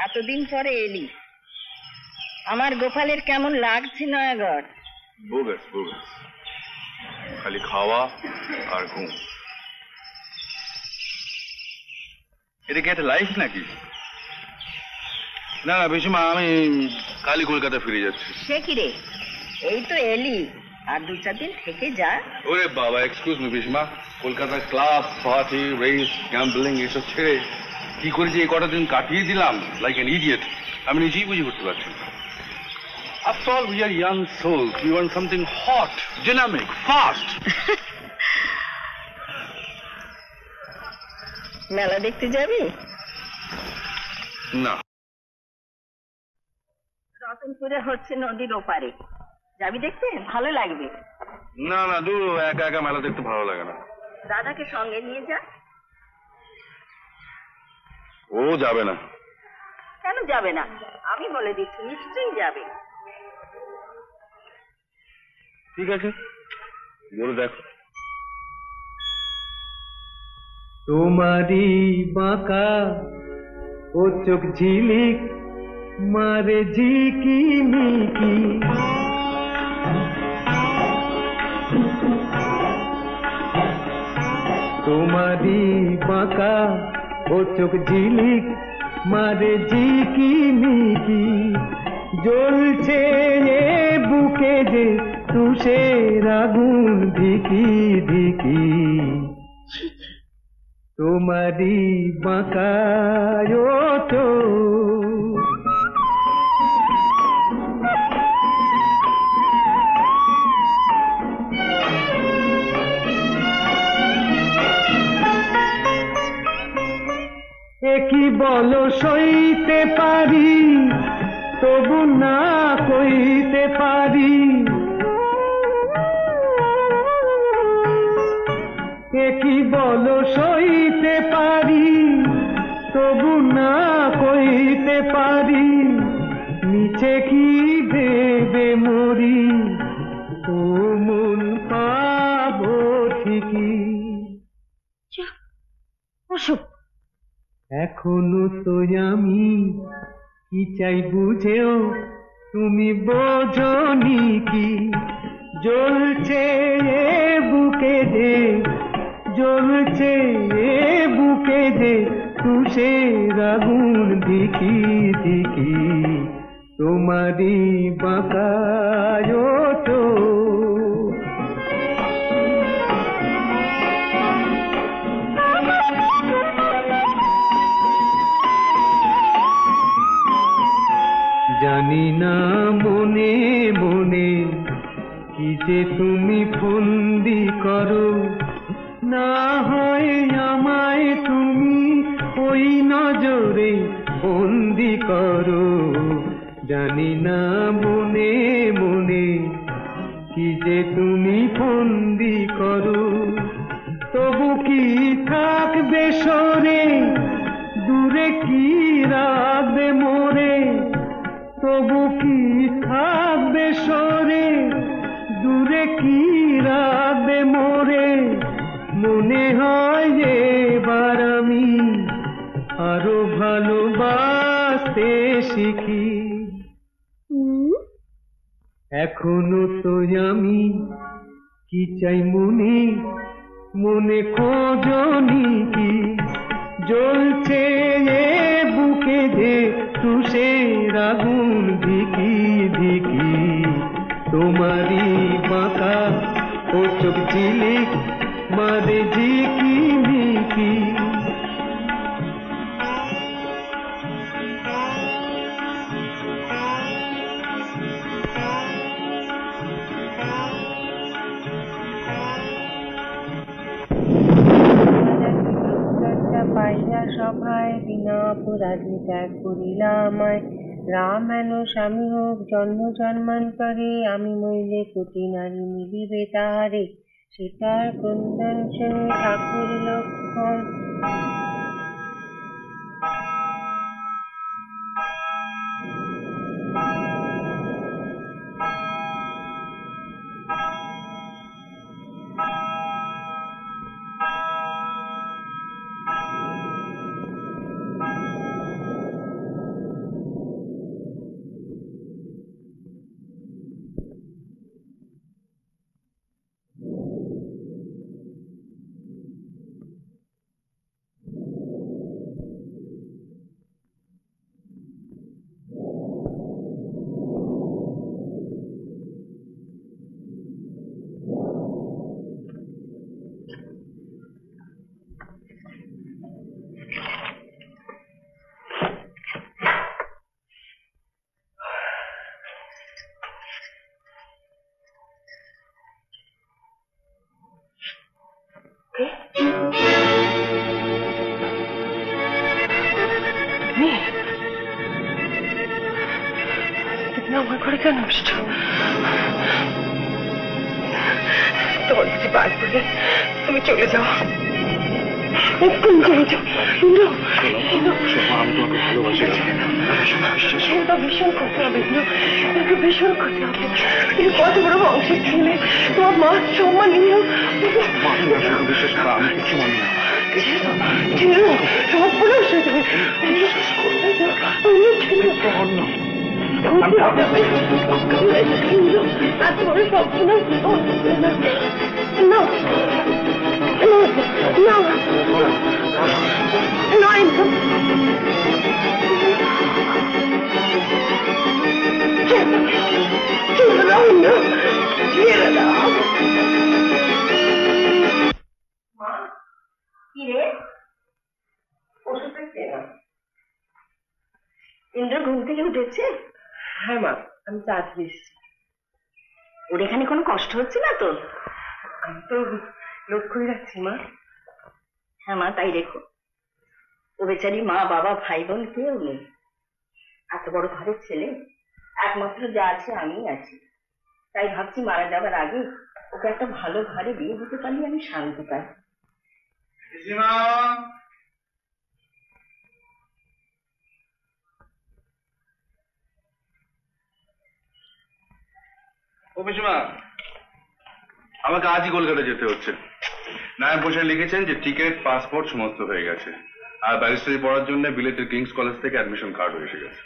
এতদিন পরে এলি, আমার গোপালের কেমন লাগছে নয়াগড়? বোগাস বোগাস, খালি খাওয়া আর ঘুম। এটা কি একটা লাইফ নাকি? না না পিসিমা, আমি কালই কলকাতা ফিরে যাচ্ছি। সে কি রে, এই তো এলি, আর 2-4 দিন থেকে যা। ওরে বাবা, এক্সকিউজ মি পিসিমা, কলকাতার ক্লাব, পার্টি, রেস, গ্যাম্বলিং এসব ছেড়ে কি করে যে এই কটা দিন কাটিয়ে দিলাম লাইক অ্যান ইডিয়েট, আমি নিজেই বুঝে করতে পারছি না। After all, we are young souls. We want something hot, dynamic, fast. মেলা দেখতে যাবি? না। রতনপুরে হচ্ছে নদীর ওপারে, যাবি দেখতে? ভালো লাগবে। না না, দূর, একা একা মেলা দেখতে ভালো লাগে না। দাদাকে সঙ্গে নিয়ে যা। ও যাবে না। কেন যাবে না? আমি বলে দিচ্ছি, নিশ্চয়ই যাবে। ঠিক আছে, বলে দেখো। তোমারি বাঁকা ও চোখ ঝিলিক মারে ঝিকি মিকি, তোমারি বাঁকা ও চোখ ঝিলিক মারে ঝিকি মিকি, জ্বলছে এ বুকে যে তুষের আগুন ধিকি ধিকি, তোমারি বাঁকা ও চোখ। একই বলো সইতে পারি, তবু না কইতে পারি, একই বলো সইতে পারি, তবু না কইতে পারি, নিচে কি দেবে মরি, ও মন পাবো ঠিকই। এখনো তো আমি কি চাই বুঝেও তুমি বোঝনি কি, জ্বলছে এ বুকে যে, জ্বলছে এ বুকে যে তুষের আগুন ধিকি ধিকি, তোমারি বাঁকা ও চোখ। জানি না মনে মনে কি যে তুমি ফন্দি করো, না হয় আমায় তুমি ওই নজরে বন্দি করো। জানি না মনে মনে কি যে তুমি ফন্দি করো, তবু কি থাকবে সরে, দূরে কি রাখবে মোরে, তবু কি থাকবে সরে, দূরে কি রাখবে মোরে, মনে হয় এবার আমি আরো ভালোবাসতে শিখি। এখনো তো আমি কি চাই মনে মনে খোঁজনি কি, জ্বলছে এ বুকে যে তুষের আগুন ধিকি ধিকি, তোমারি বাঁকা ও চোখ ঝিলিক মারে ঝিকি মিকি। পাইয়া সভায় বিনা অপরাধী ত্যাগ করিলা আমায়, রাম হেন স্বামী হোক জন্ম জন্মান্তরে, আমি মইলে কোটি নারী মিলিবে তাহারে, সীতার ক্রন্দন শুনে ঠাকুর লক্ষণ আমার ঘরে কেন এসছো? তোমার যদি বাদ পড়ে তুমি চলে যাও, এক্ষুনি চলে যাও। আমি তোমাকে ভালোবাসি। সেটা ভীষণ করতে হবে, ভীষণ করতে হবে। তুমি কত বড় বংশের ছেলে, তোমার মা সম্মান নিয়েও বিশ্বাস করা, আমি কিছু মানি না। সর্বনাশ হয়ে যাবে। এত বড় স্বপ্ন না, না, ইন্দ্র ঘুম থেকে উঠেছে? হ্যাঁ মা, আমি তাড়াতাড়ি এসেছি। ওর এখানে কোনো কষ্ট হচ্ছে না তো? আমি তো লক্ষ্যই রাখছি মা। হ্যাঁ মা, তাই রেখো। ও বেচারি মা বাবা ভাই বোন কেউ নেই, এত বড় ঘরের ছেলে, একমাত্র যা আছে আমি আছি। তাই ভাবছি মারা যাবার আগে ওকে একটা ভালো ঘরে বিয়ে দিতে পারলে আমি শান্তি পাই। ও পিসিমা, আমাকে আজই কলকাতা যেতে হচ্ছে। নায়ক বসে লিখেছেন যে টিকিট পাসপোর্ট সমস্ত হয়ে গেছে, আর ব্যারিস্টারি পড়ার জন্য বিলেতের কিংস কলেজ থেকে অ্যাডমিশন কার্ড এসে গেছে।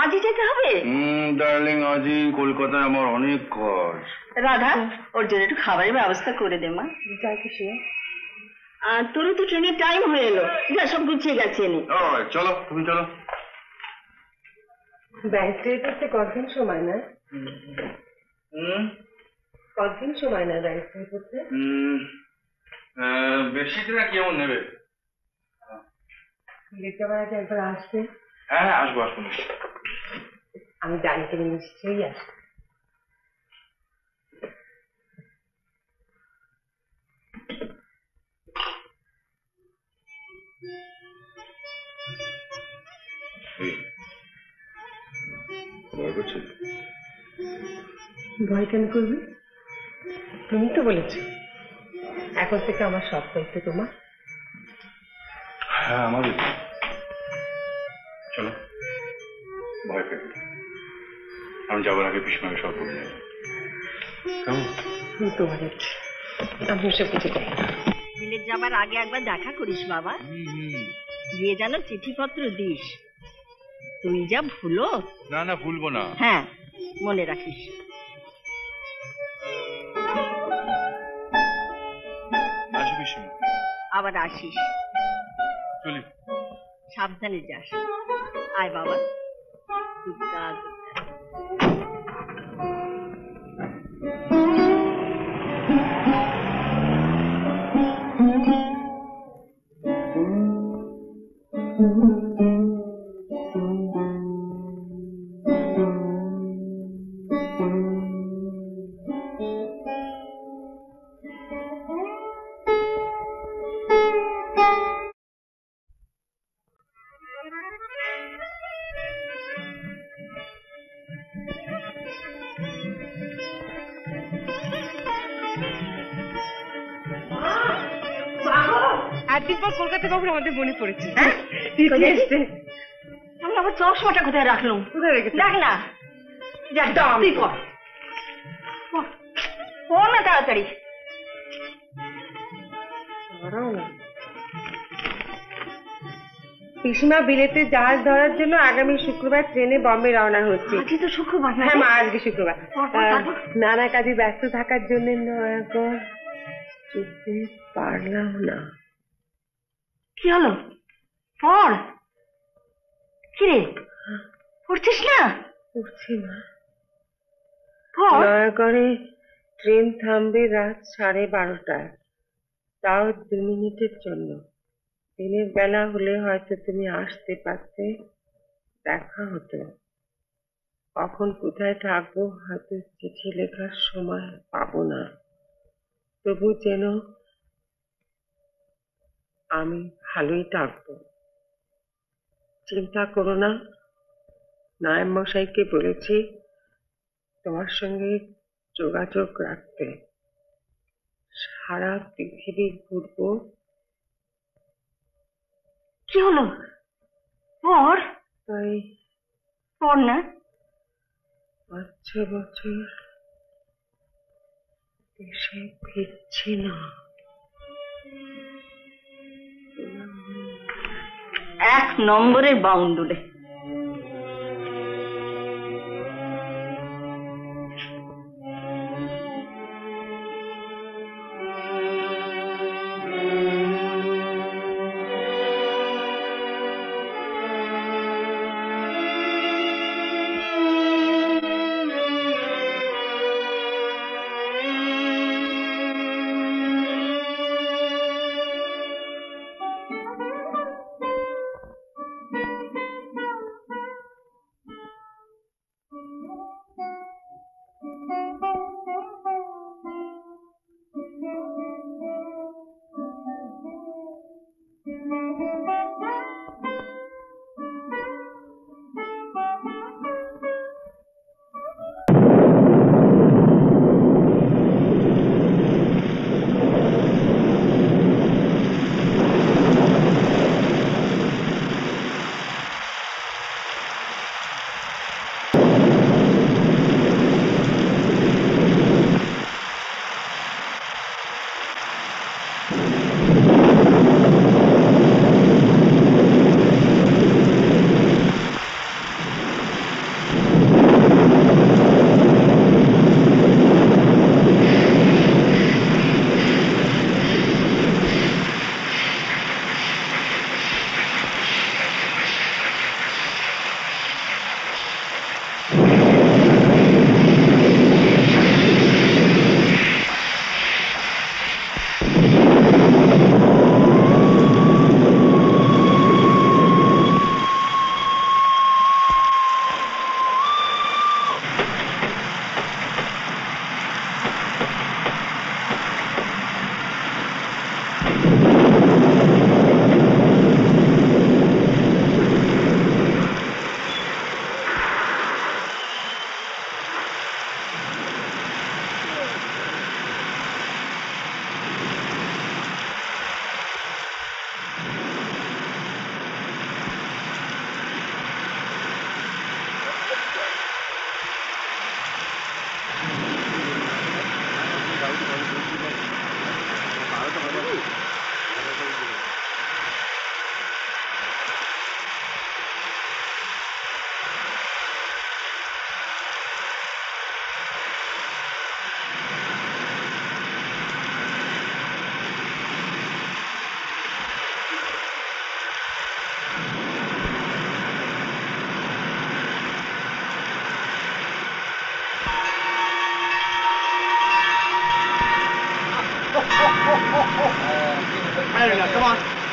আজই যেতে হবে? ডার্লিং, আজই কলকাতায় আমার অনেক কাজ। রাধা, ওর জন্য একটু খাবারের ব্যবস্থা করে দে মা। যাই কিছু আর তোরও তো ট্রেনের টাইম হয়ে এলো, যা সব গুছিয়ে গেছে এনে। চলো, তুমি চলো। ব্যারিস্টারি করতে কতদিন সময় নেয়? কতদিন সময় নেয় ব্যারিস্টারি করতে? বেশি দিন আর কেমন নেবে? দেখতে পারা যায় একবার আসবে? হ্যাঁ, আসবো। আমি জানি তুমি নিশ্চয়ই আসবে। ভয় কেন করবে? তুমি তো বলেছো এখন থেকে আমার সব দায়িত্ব তোমার। হ্যাঁ, আমারই। চলো, ভয় পেয়ে আমি যাবার আগে পিসমাকে সব বলে নেব। কেমন? তোমার আমি সব কিছু চাই। বিলেত যাবার আগে একবার দেখা করিস বাবা, গিয়ে যেন চিঠিপত্র দিস। তুই যা ভুলো। না, ভুলবো না। হ্যাঁ, মনে রাখিস। আসি পিসিমা। আবার আসিস। চলি। সাবধানে যাস। আয় বাবা। দুর্গা দুর্গা। একদিন পর কলকাতা বাবুর আমাদের মনে পড়েছে। আমি আবার চশমাটা কোথায় রাখলাম? কোথায় রেখেছি? দেখ না। তুই কর না তাড়াতাড়ি। পিসিমা বিলেতে জাহাজ ধরার জন্য আগামী শুক্রবার ট্রেনে বম্বে রওনা হচ্ছে। আজকে তো শুক্রবার। হ্যাঁ মা, আজকে শুক্রবার। নানা কাজে ব্যস্ত থাকার জন্য নয়াগর যেতে পারলাম না। কি হলো? পড়। কিরে, পড়ছিস না? পড়ছি মা। পড়। নয়াগড়ে ট্রেন থামবে রাত 12:30টায়, তাও 2 মিনিটের জন্য। দিনের বেলা হলে হয়তো তুমি আসতে পারতে, দেখা হতো। কখন কোথায় থাকবো হয়তো চিঠি লেখার সময় পাবো না, তবু যেন আমি ভালোই থাকবো। চিন্তা করো না, নায়েব মশাইকে বলেছি তোমার সঙ্গে যোগাযোগ রাখতে। সারা পৃথিবী ঘুরবো। কি হলো? পর তাই পর না, 5-6 বছর দেশে ফিরছি না। এক নম্বরের বাউন্ডুলে।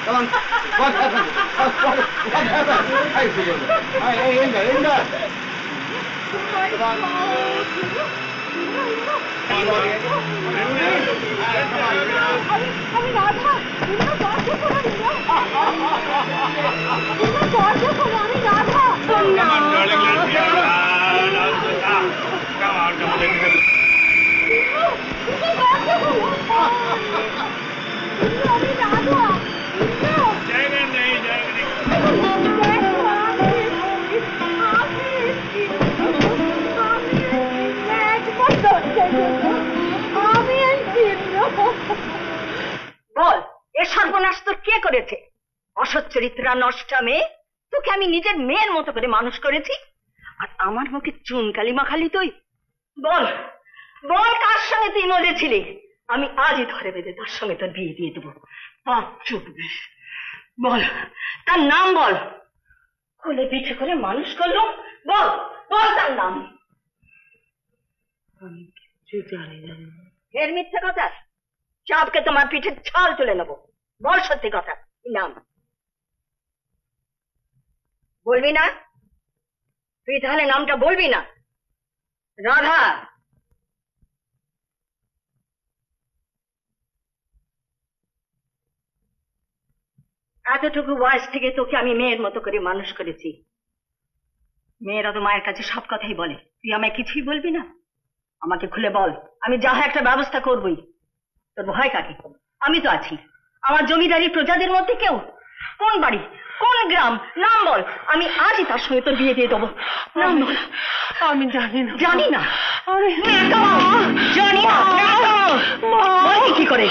Come on. What happened? What happened? Hey, Linda. Come on. আমি রাধা, তোমরা দরজা খোলো, তোমরা দরজা খোলো, আমি রাধা। বল, এ সর্বনাশ তোর কে করেছে? অসৎ চরিত্রা নষ্টা মেয়ে, তোকে আমি নিজের মেয়ের মতো করে মানুষ করেছি, আর আমার মুখে চুন কালি মাখালি তুই? বল বল, কার সঙ্গে তুই মরেছিলি? আমি আজই ধরে বেঁধে তার সঙ্গে তোর বিয়ে দিয়ে দেবো। পাপ চুকবি। বল, তার নাম বল। কোলে পিঠে করে মানুষ করলো, বল বল তার নাম। আমি কিছু জানি না। ফের মিথ্যে কথা? চাপকে তোমার পিঠের ছাল তুলে নেবো। বল সত্যি কথা, কি নাম? বলবি না? তুই তাহলে নামটা বলবি না? রাধা। এতটুকু বয়স থেকে তোকে আমি মেয়ের মতো করে মানুষ করেছি। মেয়েরা তো মায়ের কাছে সব কথাই বলে, তুই আমায় কিছুই বলবি না? আমাকে খুলে বল, আমি যা হয় একটা ব্যবস্থা করবই। তোর ভয় কাকে? আমি তো আছি। আমার জমিদারি প্রজাদের মধ্যে কেউ? কোন বাড়ি, কোন গ্রাম, নাম বল, আমি আজই তার সঙ্গে তোর বিয়ে দিয়ে দেবো। নাম বল। আমি জানি না। জানি না? আরে জানি না বলছি কি করে?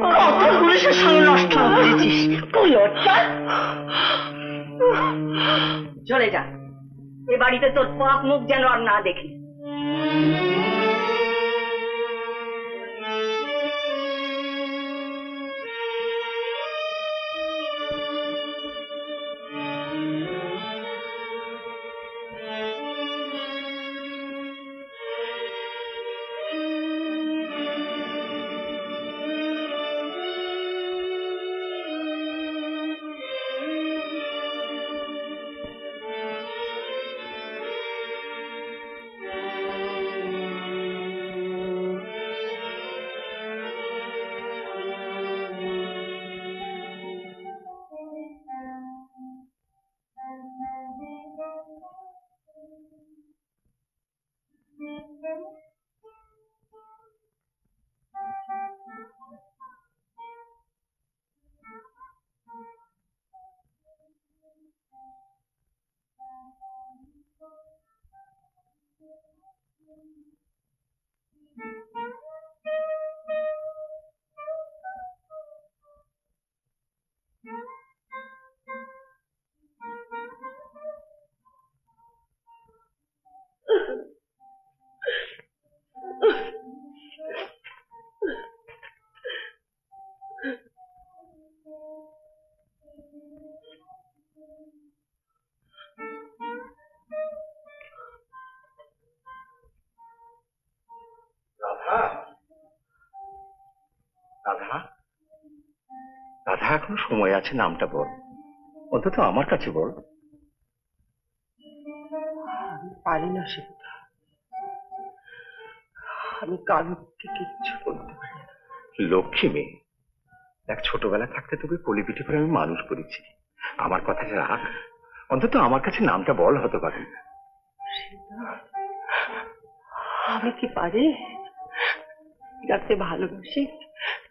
কত পুরুষের সঙ্গে নষ্ট করেছিস, চলে যা। এ বাড়িতে তোর পাক মুখ যেন আর না দেখি। রাধা, রাধা, রাধা, এখনো সময় আছে, নামটা বল, অন্তত আমার কাছে বল। আমি পারি না শিবুদা, আমি কারোকে কিচ্ছু বলতে পারি না। লক্ষ্মী মেয়ে, দেখ, ছোটবেলা থাকতে তোকে কোলে পিঠে করে আমি মানুষ করেছি। আমার কথা রাখ, অন্তত আমার কাছে নামটা বল, হতে পারে। আমি কি পারি? যাকে ভালোবাসি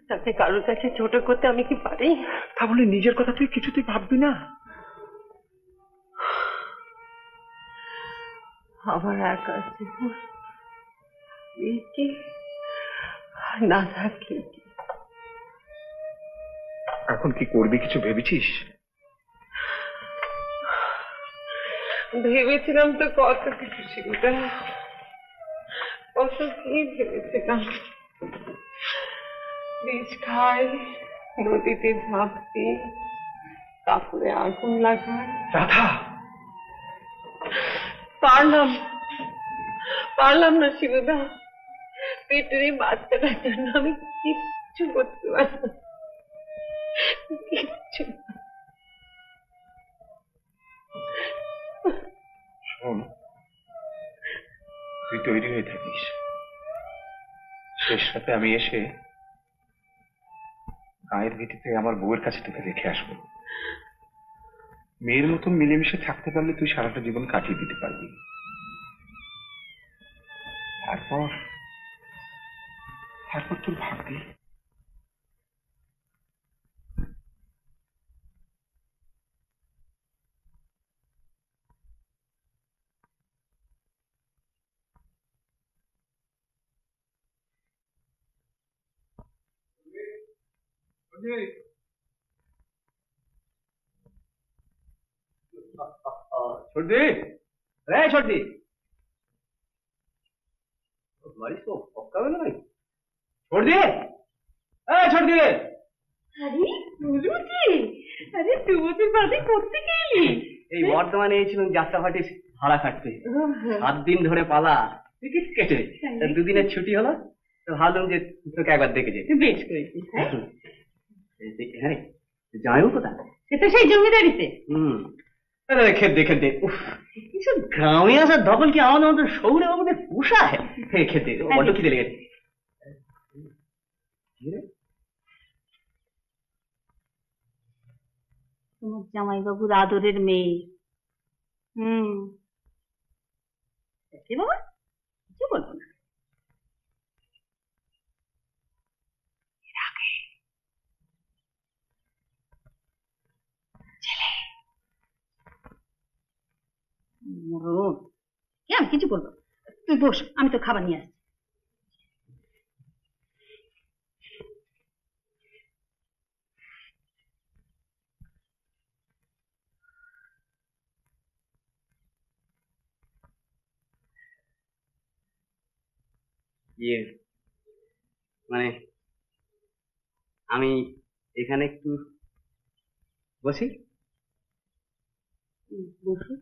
তাকে কারোর কাছে ছোট করতে আমি কি পারি? তাহলে নিজের কথা তুই কিছুতেই ভাববি না? আমার একা জীবন কি না থাকলে কি? এখন কি করবি, কিছু ভেবেছিস? ভেবেছিলাম তো কত কিছু, শিবুদা, কত কি ভেবেছিলাম। বীজ খাই, নদীতে ঝাঁপ দিই, কাপড়ে আগুন লাগাই। রাধা, পারলাম না শিবুদা। পেটের এই বাচ্চাটার জন্য আমি কিচ্ছু করতে পারি না, কিচ্ছু। শোন, তুই তৈরি হয়ে থাকিস, শেষ রাতে আমি এসে গায়ের ভিটিতে আমার বউয়ের কাছে তোকে রেখে আসবো। মেয়ের মতন মিলেমিশে থাকতে পারলে তুই সারাটা জীবন কাটিয়ে দিতে পারবি। তারপর তারপর তোর ভাববি। छोटी, रे छोटी, तुम्हारी तो पक्का है ना भाई? छोड़ दिए? छोड़ दिए? আরে বুঝুছি, আরে 2 বছর বাদে করতে গেলি? এই বর্তমানে এসেছিলাম যাত্রাপাটির ভাড়া খাটতে, 7 দিন ধরে পালা টিকিট কেটে, 2 দিনের ছুটি হলো, তো ভাবলাম যে তোকে একবার দেখে যেতে। বেশ করেছিস। হ্যাঁ, হ্যাঁ, যাইও কোথায়? সেটা সেই জমিদারিতে। খেতে খেতে এসব গ্রামে আসার দখল কি আমাদের মতো শহুরে বাবুদের পোষায়? খেতে বড্ড খিদে লেগেছে। তোমার জামাইবাবুর আদরের মেয়ে। কি বাবা, কিছু বলবো না। মরণ। আমি কিছু বলবো, তুই বস, আমি তো খাবার নিয়ে আসছি। ইয়ে মানে আমি এখানে একটু বসি। বসু,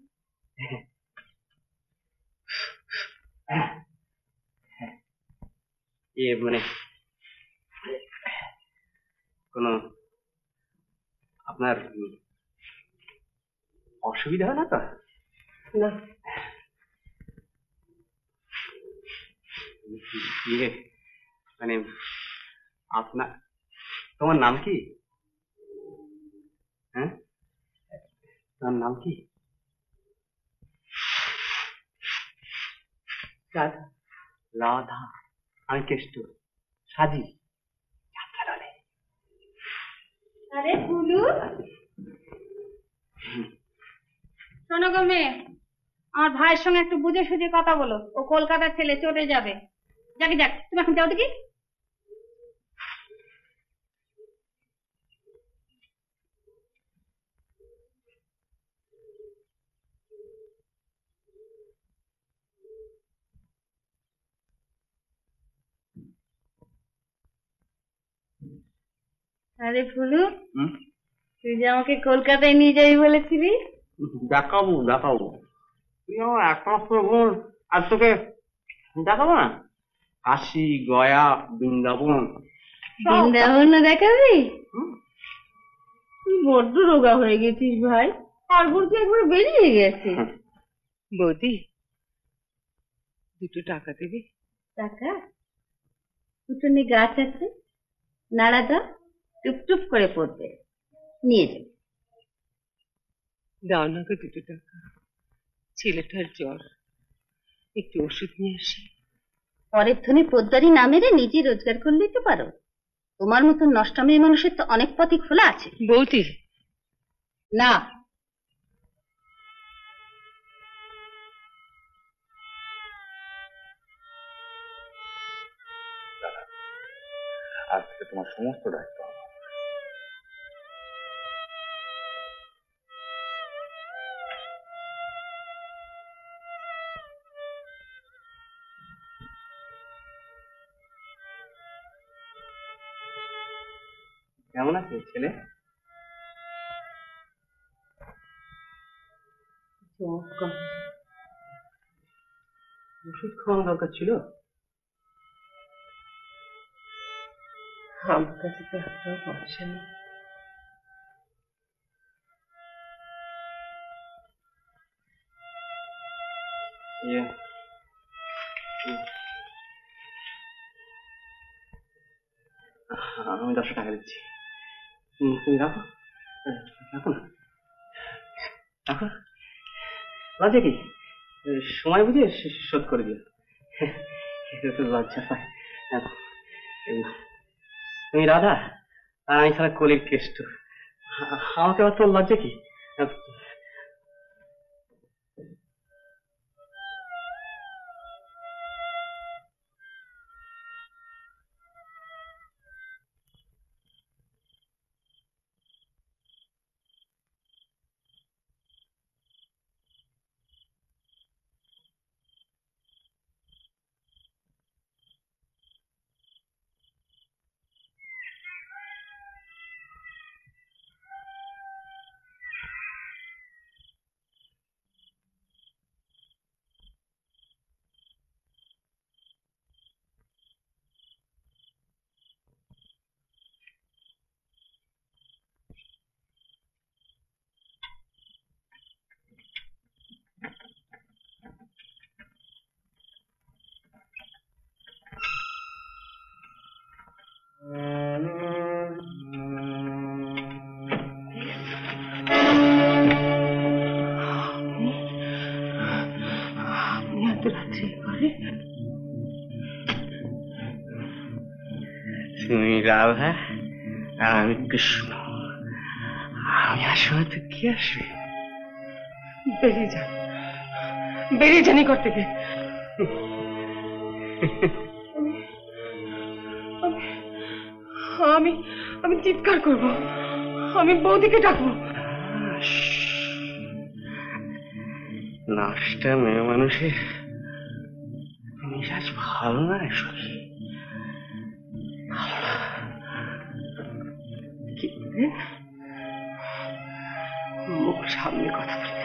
ইয়ে মানে কোনো আপনার অসুবিধা হয় না তো? না, ইয়ে মানে আপনার, তোমার নাম কি? হ্যাঁ, তোমার নাম কি? রাধা। রাধা। আমি কেষ্ট, সাজি যাত্রা দলে। আরে ফুলু, শোনো গো মেয়ে, আমার ভাইয়ের সঙ্গে একটু বুঝে সুঝে কথা বলো। ও কলকাতার ছেলে, চলে যাবে। যাকে যাক, তুমি এখন যাও দেখি। আরে ফুলু, তুই যে আমাকে কলকাতায় নিয়ে যাবি বলেছিলি। দেখাবো দেখাবো, তুই আমার একমাত্র বোন, আর তোকে দেখাবো না? কাশি, গয়া, বৃন্দাবন। বৃন্দাবন দেখাবি? তুই বড্ড রোগা হয়ে গেছিস ভাই, আর বলছি একবারে বেরিয়ে গেছে। বৌদি, দুটো টাকা দেবে? টাকা? উঠোনে গাছ আছে, নাড়া দাও, টুপ টুপ করে পড়বে, নিয়ে যাও। দাও না গো দুটো টাকা, ছেলেটার জ্বর, একটু ওষুধ নিয়ে আসি। পরের ধনী পোদ্দারি না মেরে নিজে রোজগার করলেই তো পারো। তোমার মতন নষ্ট মেয়ে মানুষের তো অনেক পথই খোলা আছে। বৌদি, না, আজ থেকে তোমার সমস্ত দায়িত্ব আমার। কেমন আছে ছেলে? ওষুধ খাওয়ানো দরকার ছিল। আমার কাছে তো একটাও পয়সা নেই। ইয়ে আমি 10 টাকা দিচ্ছি, তুমি রাখো, রাখো না, রাখো। লজ্জা কি? সময় বুঝে শোধ করে দিও। লজ্জা পায়। তুমি রাধা আর আমি সারা কলির কেষ্ট, আমাকে অত লজ্জা কি? তুমি রাধা আর আমি কৃষ্ণ, আমি আসলে তো কি আসবে? বেরিয়ে যান, বেরিয়ে জানি ঘর থেকে। আমি আমি চিৎকার করব, আমি বৌদিকে ডাকবো। নাচটা মেয়ে মানুষের মিজাজ ভালো না, সখী মুখ সামনে কথা বলে।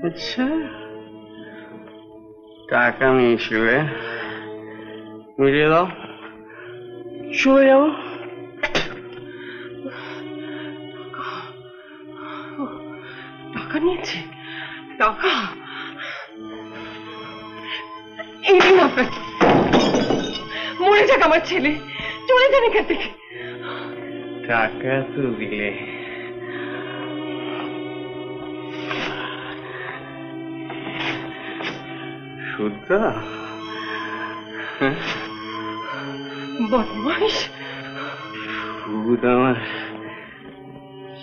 আচ্ছা, টাকা মিশবে, মিলিয়ে দাও, চলে যাবো। টাকা নিয়েছে? টাকা এই দিন আপনার মরে যাক আমার ছেলে, চলে যান এখান থেকে। টাকা তো দিলে, শুদ্ধ বদমাইশ, সুদ আমার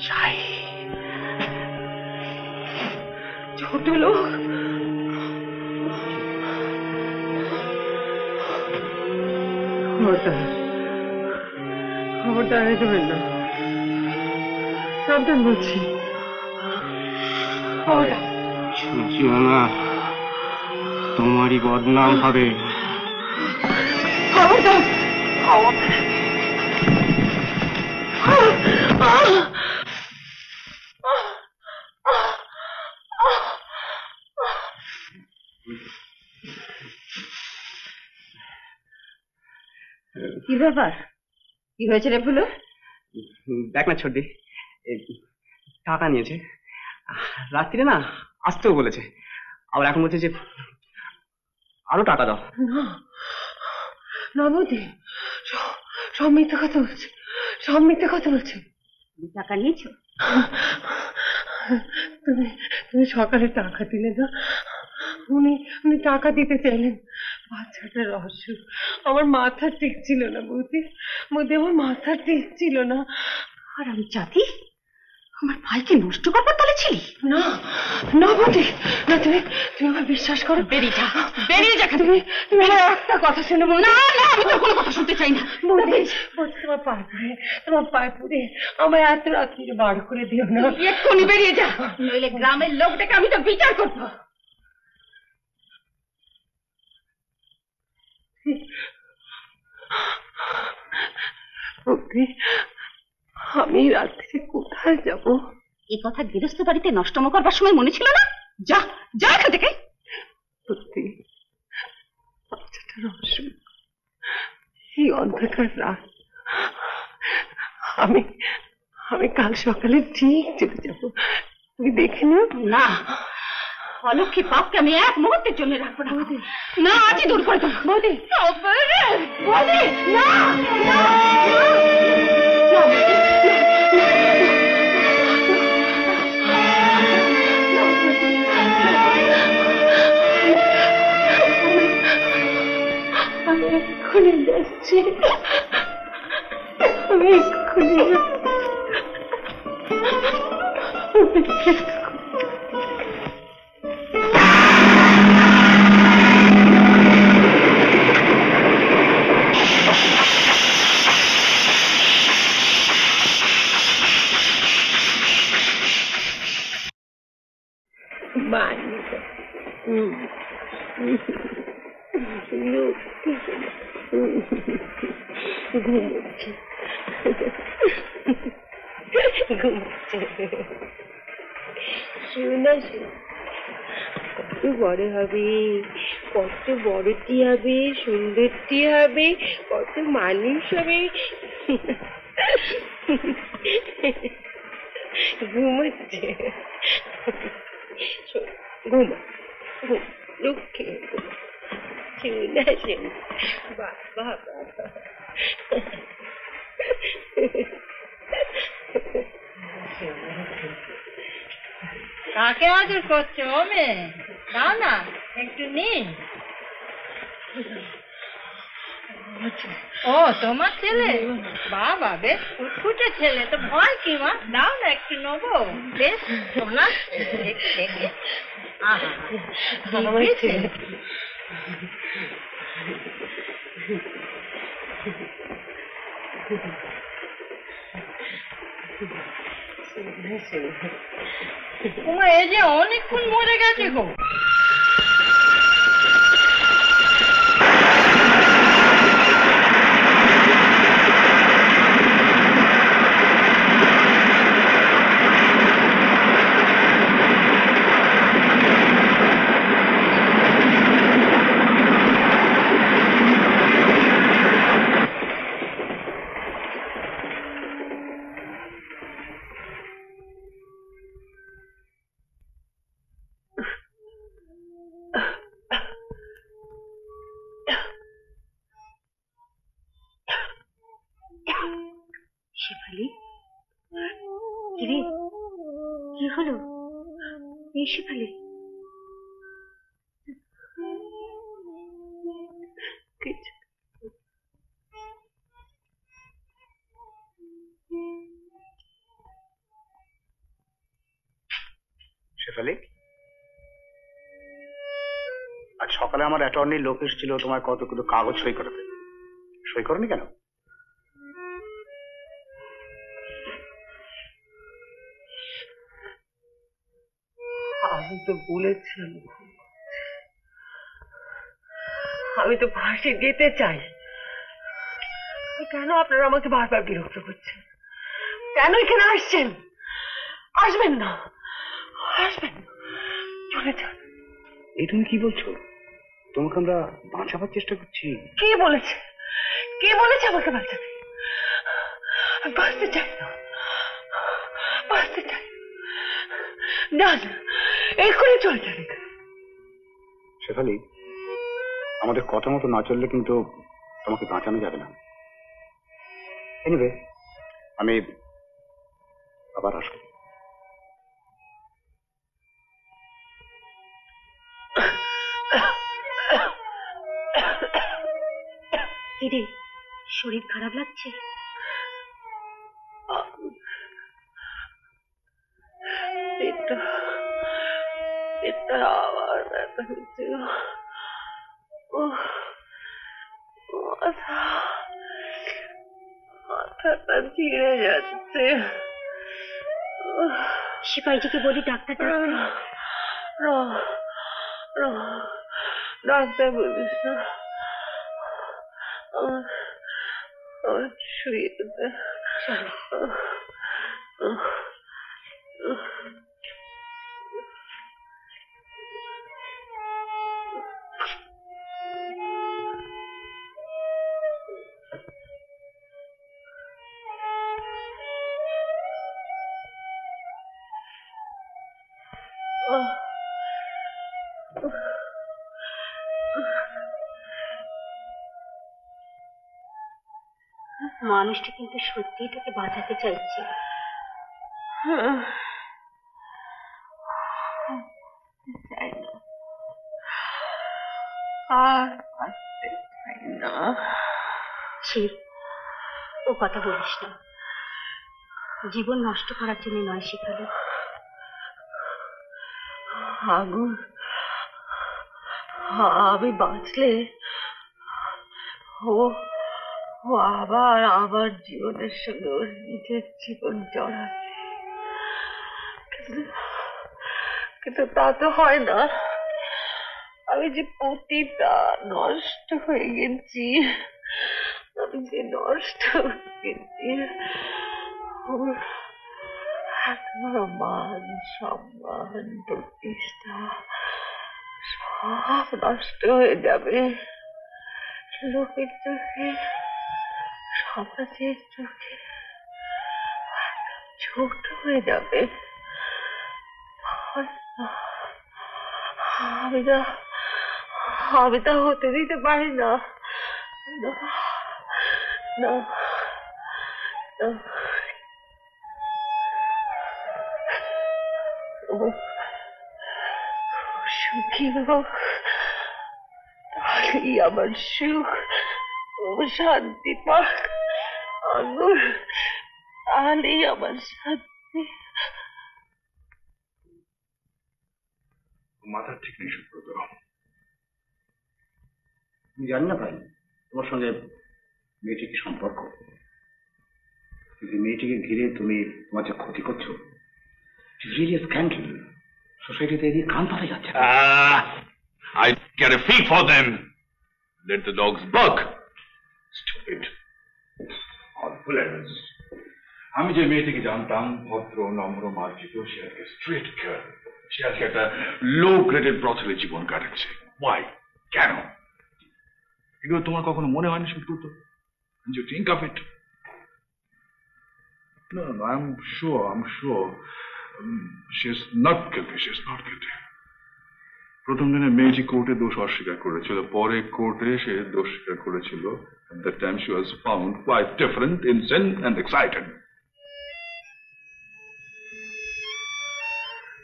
চাই। ছোট লোক, খবরদার দেবেন না, সাবধান বলছি। না, তোমারই বদনাম হবে। খবরদার। কি ব্যাপার, কি হয়েছে রে ফুলু? দেখ না ছোটদি, টাকা নিয়েছে, রাত্রিরে না আসতেও বলেছে, আবার এখন বলছে যে আরো টাকা দাও। না না বৌদি, সব মিথ্যে কথা বলছে, সব মিথ্যে কথা বলছে। টাকা নিয়েছো? তুমি তুমি সকালে টাকা দিলে না, উনি উনি টাকা দিতে চাইলেন। বাচ্চাটার অসুখ, আমার মাথা ঠিক ছিল না বৌদি, বৌদি আমার মাথা ঠিক ছিল না। আর আমি জাতি আমার ভাইকে নষ্ট করবার তালে ছিলি? না না বৌদি, না, তুমি তুমি আমার বিশ্বাস করো। বেরিয়ে যা, বেরিয়ে যা। তুমি তুমি আমার একটা কথা শুনে বৌদি। না না, আমি তোর কোনো কথা শুনতে চাই না। বৌদি, বৌদি তোমার পায়ে পড়ে, তোমার পায়ে পড়ে আমায় এত রাত্রিরে বার করে দিও না। এক্ষুনি বেরিয়ে যা, নইলে গ্রামের লোক ডেকে আমি তো বিচার করবো। বৌদি, আমি রাত্রে কোথায় যাব? এই কথা গৃহস্থ বাড়িতে নষ্টম করবার সময় মনে ছিল না? যা যা এখান থেকে। সত্যি বাচ্চাটার অসুখ, এই অন্ধকার রাত, আমি আমি কাল সকালে ঠিক চলে যাব, তুমি দেখে নিও। না, অলক্ষী পাপকে আমি এক মুহূর্তের জন্য রাখবো না। না, আজই দূর করে দেবো। বৌদি, বৌদি, না না, আমি এক্ষুনি যাচ্ছি, আমি এক্ষুনি যাচ্ছি। ঘুমোচ্ছে, শোনা, কত বড় হবে, কত বড়টি হবে, সুন্দরটি হবে, কত মানুষ হবে। ঘুমোচ্ছে, ঘুমা লক্ষ্মী, শোনা শোনা, বাবা বাবা। কাকে আদর করছো ও মেয়ে? দাও না একটু নি। ও তোমার ছেলে? বাবা, বেশ ফুটফুটে ছেলে তো। ভয় কি মা? দাও না একটু নেবো। বেশ সোনা দেখে দেখে। আহা, দিব্যি ছেলে। তোমার এই যে অনেকক্ষণ মরে গেছে গো। শেফালি, কিরে, কি হলো? এই শেফালি, শেফালি, আজ সকালে আমার অ্যাটর্নির লোক এসেছিল তোমার কতগুলো কাগজ সই করাতে। সই করনি কেন? আমি তো বলেছিলাম, আমি তো ফাঁসি দিতে চাই। কেন আপনারা আমাকে বারবার বিরক্ত করছেন? কেন এখানে আসছেন? আসবেন না, আসবেন না, চলে যান। এই তুমি কি বলছো? তোমাকে আমরা বাঁচাবার চেষ্টা করছি। কে বলেছে? কে বলেছে আমাকে বাঁচাতে? আমি বাঁচতে চাই না, বাঁচতে চাই না। এক্ষুনি চলে যান। শেফালি, আমাদের কথা মতো না চললে কিন্তু তোমাকে বাঁচানো যাবে না। এনিওয়ে, আমি আবার আসবো। কিরে, শরীর খারাপ লাগছে? এটা আবার ব্যথা হচ্ছে। মাথাটা ছিঁড়ে যাচ্ছে। সিপাহীজিকে বলি ডাক্তার ডাকতে। ডাক্তার বলিস না, আমার শুয়ে দে। মানুষটা কিন্তু সত্যিই তোকে বাঁচাতে চাইছে। চাই না, আর বাঁচতে চাই না। ছি, ও কথা বলিস না। জীবন নষ্ট করার জন্য নয় শেফালি। আগুন, আমি বাঁচলে ও আবার আমার জীবনের সঙ্গে ওর নিজের জীবন জড়াবে। কিন্তু তা তো হয় না। আমি যে প্রতিটা নষ্ট হয়ে গেছি, আমি যে নষ্ট হয়ে গেছি। ওর এত বড় মান, সম্মান, প্রতিষ্ঠা সব নষ্ট হয়ে যাবে। লোকের চোখে, সমাজের চোখে ছোট হয়ে যাবে। আমি তা হতে দিতে পারি না। না, না, ও সুখী হোক, তাহলেই আমার সুখ। ও ও শান্তি পাক আগুন, তাহলেই আমার শান্তি। মাথা ঠিক নেই সুব্রত। আমি জানি না ভাই তোমার সঙ্গে মেয়েটির কি সম্পর্ক, কিন্তু মেয়েটিকে ঘিরে তুমি তোমার যে ক্ষতি করছো, রিয়েলি স্ক্যান্ডাল। সোসাইটিতে এদিকে কান পাওয়া যাচ্ছে না। I get a fee for them. Let the dogs bark. Stupid. All bullets. আমি যে মেয়েটিকে জানতাম ভদ্র নম্র মার্জিত, সে আজকে স্ট্রেট গার্ল, সে আজকে একটা লো গ্রেডেড ব্রথেলে জীবন কাটাচ্ছে। ওয়াই? কেন? এগুলো তোমার কখনো মনে হয়নি Subrata? You think of it? No, I'm sure. She's not guilty. প্রথম দিনে মেয়েটি কোর্টে দোষ অস্বীকার করেছিল, পরে কোর্টে সে দোষ স্বীকার করেছিল। At that time she was found quite different, insane and excited.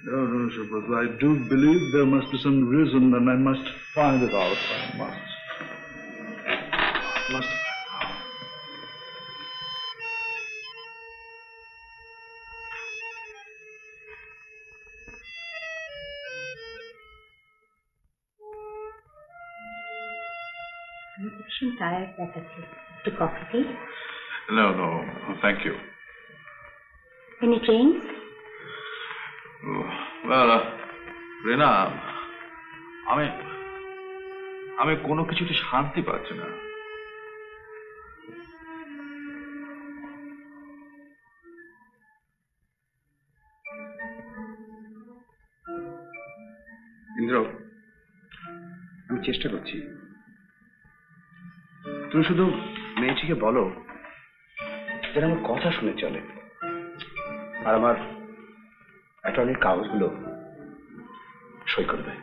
No, Subrata, I do believe there must be some reason and I must find it out. I must. ভীষণ টায়ার্ড দেখাচ্ছে, একটু কফি দিই? No, thank you. Any drinks? Well, রিনা, আমি কোনো কিছুতে শান্তি পাচ্ছি না। ইন্দ্র, আমি চেষ্টা করছি। তুমি শুধু মেয়েটিকে বলো যেন আমার কথা শুনে চলে, আর আমার অ্যাটর্নির কাগজগুলো সই করে দেয়।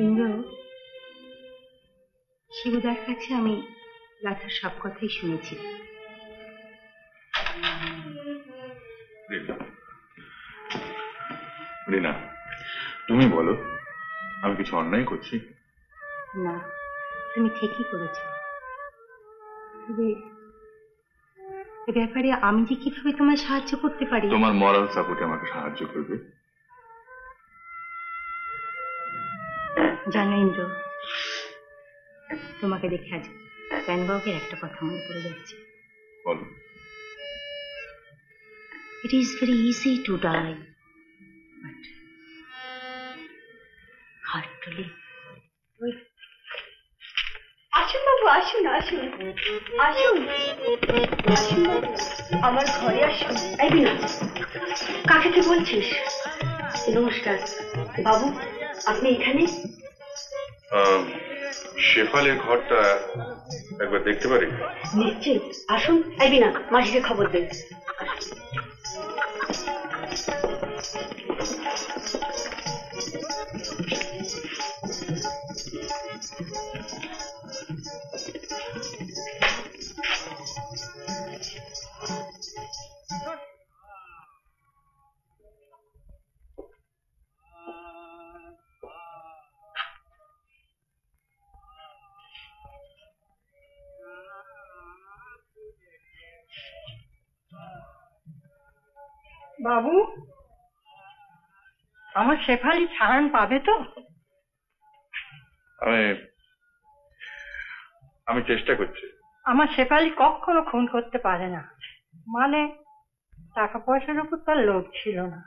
ইন্দ্র, শিবুদার কাছে আমি রাধার সব কথাই শুনেছি। রিনা, তুমি বলো, আমি কিছু অন্যায় করছি? না, তুমি ঠিকই করেছ। তবে এ ব্যাপারে আমি যে কিভাবে তোমায় সাহায্য করতে পারি? তোমার মরাল সাপোর্টে আমাকে সাহায্য করবে। জানো ইন্দ্র, তোমাকে দেখে আজ প্যানবাউকের একটা কথা মনে পড়ে যাচ্ছে। বলো। It is very easy to die, but hard to live. আসুন বাবু, আসুন আসুন আসুন আসুন বাবু, আমার ঘরে আসুন। এই বিনা, কাকে তুই বলছিস? নমস্কার বাবু, আপনি এখানে? শেফালির ঘরটা একবার দেখতে পারি? নিশ্চয়ই, আসুন। এই বিনা, মাসিকে খবর দেন। বাবু, আমার শেফালি ছাড়ান পাবে তো? আমি চেষ্টা করছি। আমার শেফালি কখনো খুন করতে পারে না, মানে টাকা পয়সার উপর তার লোভ ছিল না।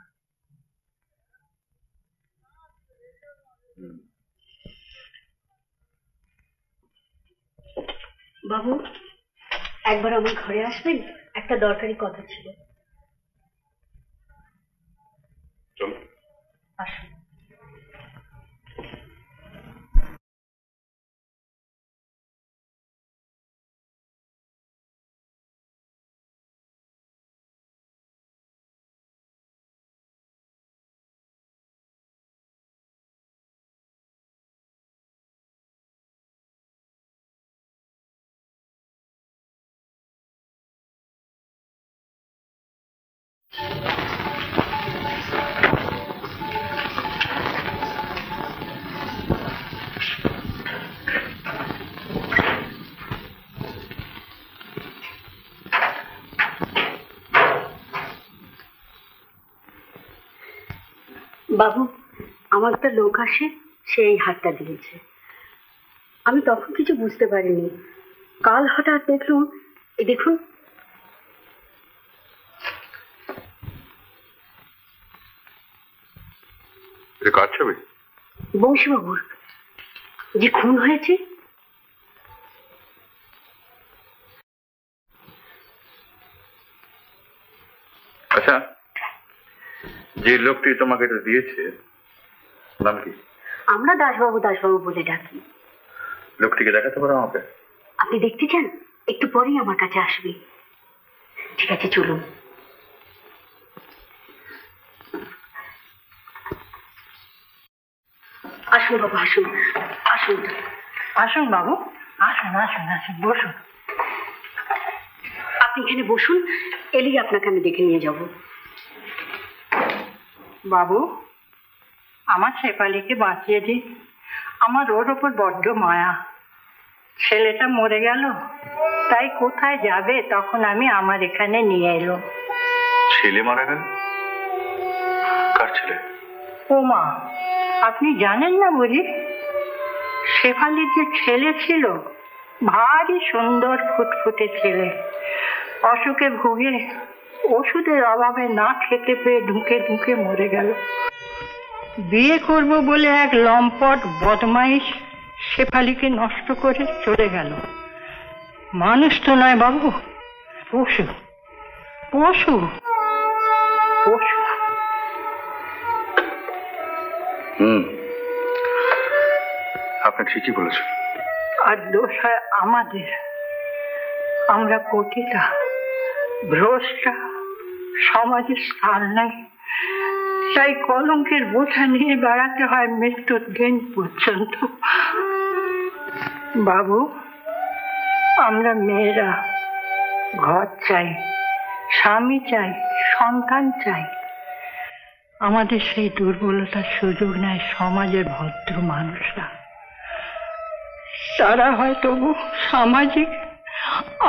বাবু, একবার আমার ঘরে আসবেন, একটা দরকারি কথা ছিল। চলো। আসুন। বাবু, আমার একটা লোক আসে, সে এই হারটা দিয়েছে। আমি তখন কিছু বুঝতে পারিনি, কাল হঠাৎ দেখলুম, এই দেখুন। এটা কার ছবি? বংশীবাবুর, যে খুন হয়েছে। আচ্ছা, যে লোকটি তোমাকে এটা দিয়েছে নাম কি? আমরা দাসবাবু দাসবাবু বলে ডাকি। লোকটিকে দেখাতে পারো আমাকে? আপনি দেখতে চান? একটু পরেই আমার কাছে আসবে। ঠিক আছে, চলুন। আসুন বাবু, আসুন আসুন। আসুন বাবু, আসুন আসুন আসুন, বসুন। আপনি এখানে বসুন, এলেই আপনাকে আমি ডেকে নিয়ে যাব। বাবু, আমার শেফালিকে বাঁচিয়ে দিন। আমার ওর ওপর বড্ড মায়া। ছেলেটা মরে গেল, তাই কোথায় যাবে, তখন আমি আমার এখানে নিয়ে এলো। ছেলে মারা গেল? কার ছেলে? ও মা, আপনি জানেন না বুঝি? শেফালির যে ছেলে ছিল, ভারী সুন্দর ফুটফুটে ছেলে, অসুখে ভুগে ওষুধের অভাবে না খেতে পেয়ে ঢুকে ঢুকে মরে গেল। বিয়ে করব বলে এক লম্পট বদমাইশ শেফালিকে নষ্ট করে চলে গেল। মানুষ তো নয় বাবু, পশু পশু পশু। আপনি ঠিকই বলেছেন। আর দোষ হয় আমাদের। আমরা পতিতা, ভ্রষ্টা, সমাজের স্থান নাই, তাই কলঙ্কের বোঝা নিয়ে বেড়াতে হয় মৃত্যুর দিন পর্যন্ত। বাবু, আমরা মেয়েরা ঘর চাই, স্বামী চাই, সন্তান চাই। আমাদের সেই দুর্বলতার সুযোগ নেয় সমাজের ভদ্র মানুষরা। তারা হয় তবু সামাজিক,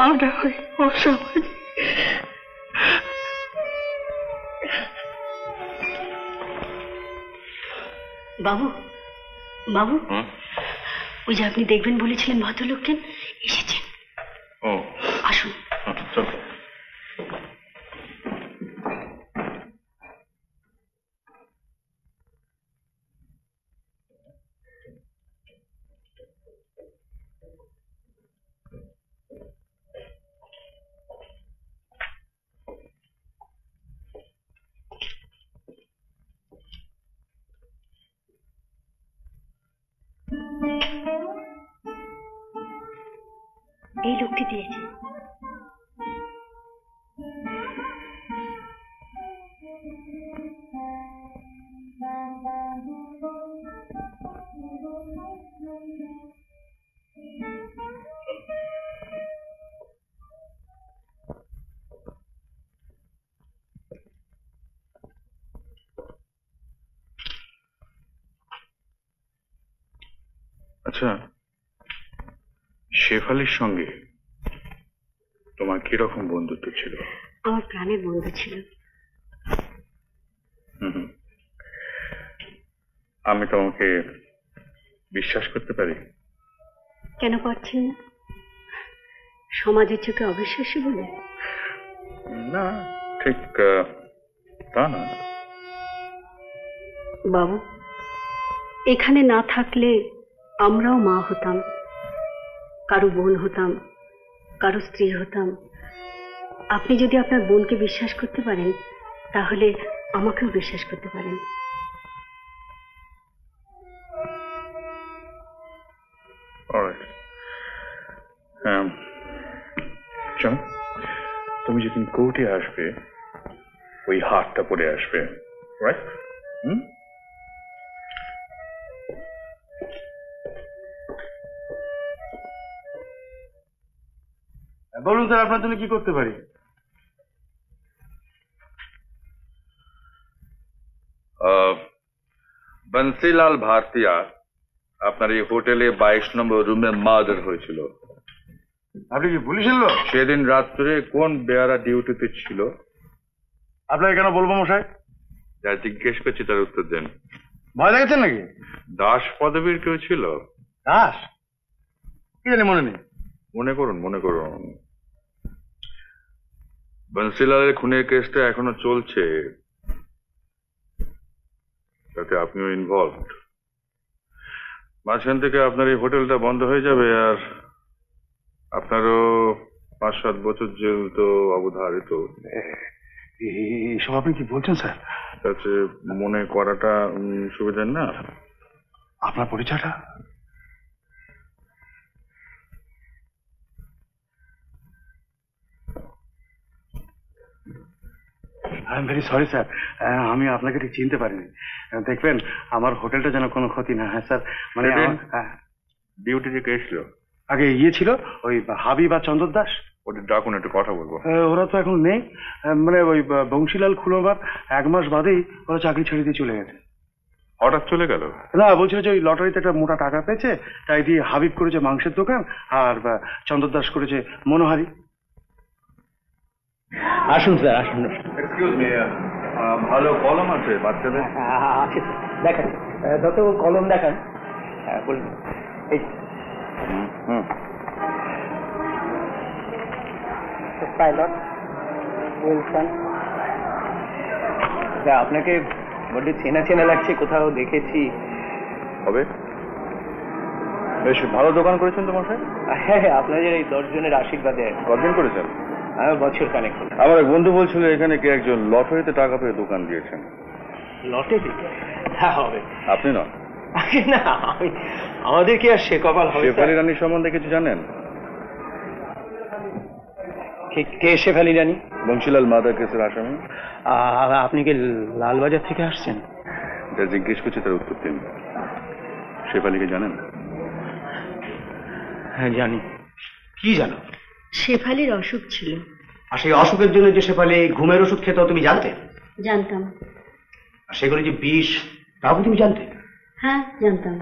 আমরা হয় অসামাজিক। বাবু, বাবু, ওই যে আপনি দেখবেন বলেছিলেন ভদ্রলোককে, এসেছেন। ও, আসুন। চলো। এই লোকটি দিয়েছে। আচ্ছা, শেফালির সঙ্গে তোমার কিরকম বন্ধুত্ব ছিল? আমার প্রাণের বন্ধু ছিল। আমি তোমাকে বিশ্বাস করতে পারি? কেন পারছেন না? সমাজের চোখে অবিশ্বাসী বলে? না, ঠিক তা না। বাবু, এখানে না থাকলে আমরাও মা হতাম, কারো বোন হতাম, কারো স্ত্রী হতাম। আপনি যদি আপনার বোনকে বিশ্বাস করতে পারেন, তাহলে আমাকেও বিশ্বাস করতে পারেন। তুমি যেদিন কোর্টে আসবে, ওই হারটা পরে আসবে, রাইট? বলুন স্যার, আপনার জন্য কি করতে পারি? বংশীলাল ভারতিয়া আপনার এই হোটেলে 22 নম্বর রুমে মার্ডার হয়েছিল। আপনি কি পুলিশের লোক? সেদিন রাত্রে কোন বেয়ারা ডিউটিতে ছিল? আপনাকে কেন বলবো মশাই? যা জিজ্ঞেস করছি তার উত্তর দেন। ভয় লাগেছেন নাকি? দাস পদবীর কেউ ছিল? দাস? কি জানি, মনে নেই। মনে করুন, মনে করুন। বংশীলালের খুনের কেসটা এখনো চলছে, তাতে আপনিও ইনভলভড। মাঝখান থেকে আপনার এই হোটেলটা বন্ধ হয়ে যাবে, আর আপনারও 5-7 বছর জেল তো অবধারিত। এইসব আপনি কি বলছেন স্যার? তাতে মনে করাটা সুবিধার না। আপনার পরিচয়টা? I am very sorry sir, আমি আপনাকে ঠিক চিনতে পারিনি। দেখবেন আমার হোটেলটা যেন কোনো ক্ষতি না হয় স্যার। মানে ডিউটি থেকে এসলো? আগে ইয়ে ছিল ওই হাবিব আর চন্দর দাস। ওদের ডাকুন, একটু কথা বলবো। ওরা তো এখন নেই, মানে ওই বংশীলাল খুলবার 1 মাস বাদেই ওরা চাকরি ছেড়ে দিয়ে চলে গেছে। হঠাৎ চলে গেল? না, বলছিল যে ওই লটারিতে একটা মোটা টাকা পেয়েছে, তাই দিয়ে হাবিব করেছে মাংসের দোকান, আর চন্দর দাস করেছে মনোহারি। আসুন স্যার, আসুন। এক্সকিউজ মি, ভালো কলম আছে বাচ্চাদের? আছে স্যার, দেখান। যত কলম দেখান। হ্যাঁ বলুন। এই পাইলট উইলসন। আপনাকে বড্ড চেনা চেনা লাগছে, কোথাও দেখেছি। হবে? বেশ ভালো দোকান করেছেন তো মশাই। হ্যাঁ, আপনাদের এই 10 জনের আশীর্বাদে। কতদিন করেছেন? আমার বছর খানেক। আমার এক বন্ধু বলছিল এখানে কে একজন লটারিতে টাকা পেয়ে দোকান দিয়েছেন। লটারি? হ্যাঁ হবে। আপনি নন? না, আমাদের কি আর সে কপাল হবে? শেফালি রানীর সম্বন্ধে কিছু জানেন? কে শেফালি রানী? বংশীলাল মার্ডার কেসের আসামি। আপনি কি লালবাজার থেকে আসছেন? যা জিজ্ঞেস করছি তার উত্তর দিন। শেফালিকে জানেন? হ্যাঁ জানি। কি জানো? শেফালির অসুখ ছিল। আর সেই অসুখের জন্য যে শেফালি ঘুমের ওষুধ খেত তুমি জানতে? জানতাম। আর সেগুলো যে বিষ, তাও তুমি জানতে? হ্যাঁ জানতাম।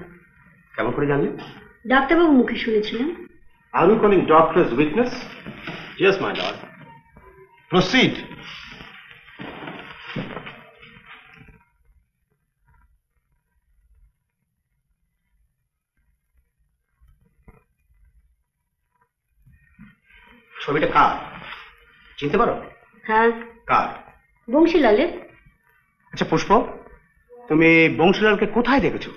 কেমন করে জানলে? ডাক্তারবাবু মুখে শুনেছিলাম। Are you calling doctor as witness? Yes, my lord. Proceed. ছবিটা কার চিনতে পারো? হ্যাঁ। কার? বংশীলালের। আচ্ছা পুষ্প, তুমি বংশীলালকে কোথায় দেখেছো?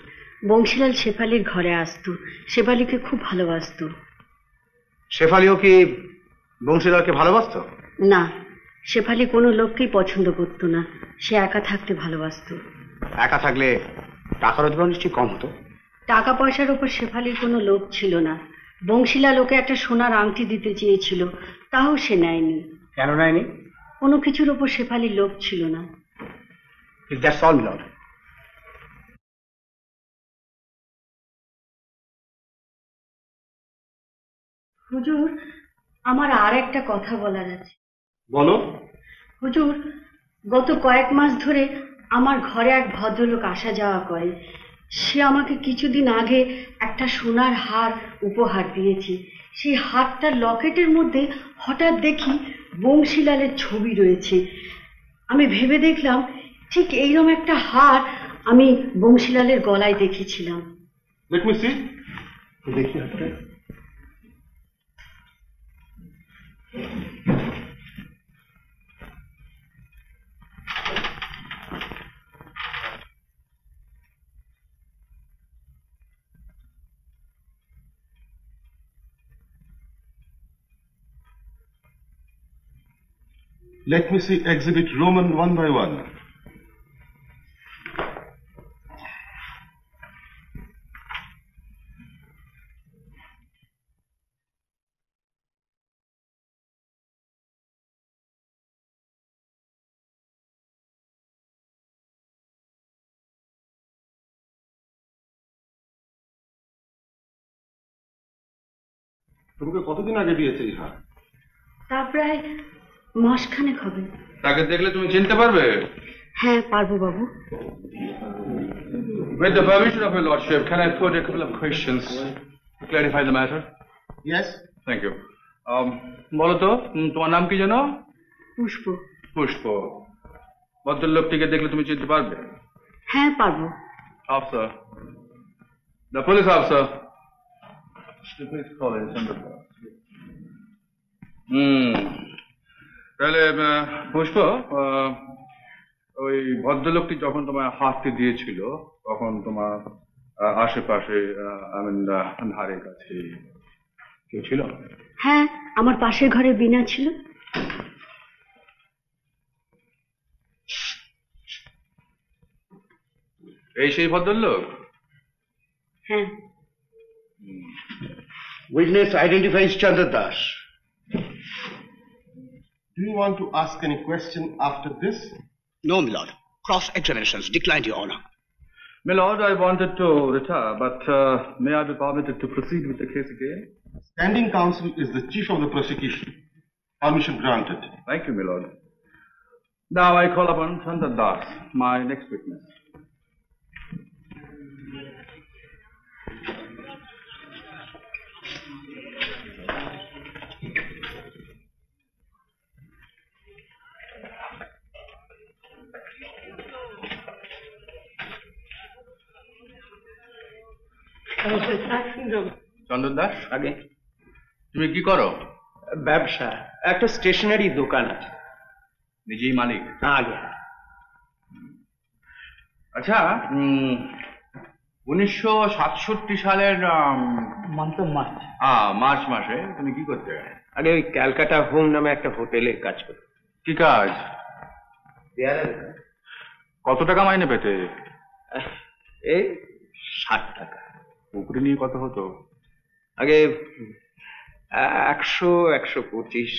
বংশীলাল শেফালির ঘরে আসতো, শেফালিকে খুব ভালোবাসতো। শেফালিও কি বংশীলালকে ভালোবাসতো? না, শেফালি কোনো লোককেই পছন্দ করতো না, সে একা থাকতে ভালোবাসতো। একা থাকলে টাকা রোজগার নিশ্চয়ই কম হতো। টাকা পয়সার ওপর শেফালির কোনো লোভ ছিল না। বংশীলাল ওকে একটা সোনার আংটি দিতে চেয়েছিল, তাও সে নেয়নি। কেন নেয়নি? কোনো কিছুর ওপর শেফালির লোভ ছিল না। That's all, milord. হুজুর, আমার আর একটা কথা বলার আছে। বলো। হুজুর, গত কয়েক মাস ধরে আমার ঘরে এক ভদ্রলোক আসা যাওয়া করে। সে আমাকে কিছুদিন আগে একটা সোনার হার উপহার দিয়েছে। সেই হারটার লকেটের মধ্যে হঠাৎ দেখি বংশীলালের ছবি রয়েছে। আমি ভেবে দেখলাম ঠিক এইরকম একটা হার আমি বংশীলালের গলায় দেখেছিলাম। Let me see. দেখি হাতটা। Let me see exhibit Roman 1 by 1. তোমাকে কতদিন আগে দিয়েছে এই হার? তা প্রায় মাসখানেক হবে। তাকে দেখলে তুমি চিনতে পারবে? হ্যাঁ পারবো বাবু। With the permission of your lordship, can I put a couple of questions to clarify the matter? Yes. Thank you. বলো তো, তোমার নাম কি জানো? পুষ্প। পুষ্প। ভদ্রলোকটিকে দেখলে তুমি চিনতে পারবে? হ্যাঁ পারবো। Officer, the police officer. তাহলে পুষ্প, ওই ভদ্রলোকটি যখন তোমার হাতটি দিয়েছিল তখন তোমার আশেপাশে ধারে কাছে কেউ ছিল? হ্যাঁ, আমার পাশের ঘরে বিনা ছিল। এই সেই ভদ্রলোক? হ্যাঁ। Witness identifies Chandra Das. Do you want to ask any question after this? No, my lord. Cross-examinations declined, Your Honor. My lord, I wanted to retire, but may I be permitted to proceed with the case again? Standing counsel is the chief of the prosecution. Permission granted. Thank you, my lord. Now I call upon Chandra Das, my next witness. Chandan Das, আগে তুমি কি করো? ব্যবসা, একটা stationery দোকান আছে। নিজেই মালিক? আগে। আচ্ছা, 1967 সালের মার্চ মাসে তুমি কি করতে? আগে ওই ক্যালকাটা হোম নামে একটা হোটেলে কাজ করতে। কি কাজ? কত টাকা মাইনে পেতে? এই 60 টাকা। পুকুরি নিয়ে কত হতো? আগে 100, 125।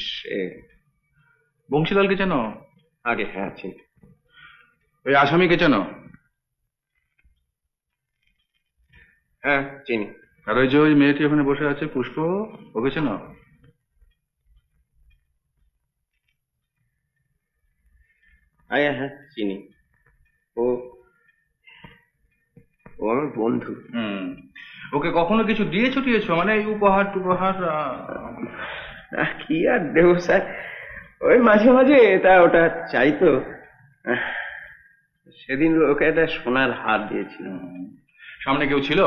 বংশীলালকে চেনো? আগে হ্যাঁ চিনি। ওই আসামিকে চেনো? হ্যাঁ চিনি। আর ওই যে ওই মেয়েটি ওখানে বসে আছে পুষ্প, ওকে চেনো? হ্যাঁ চিনি। ও আমার বন্ধু। ওকে কখনো কিছু দিয়েছো মানে উপহার টুপহার? কি আর দেব স্যার, ওই মাঝে মাঝে এটা ওটা চাইতো। সেদিন ওকে একটা সোনার হার দিয়েছিল। সামনে কেউ ছিল?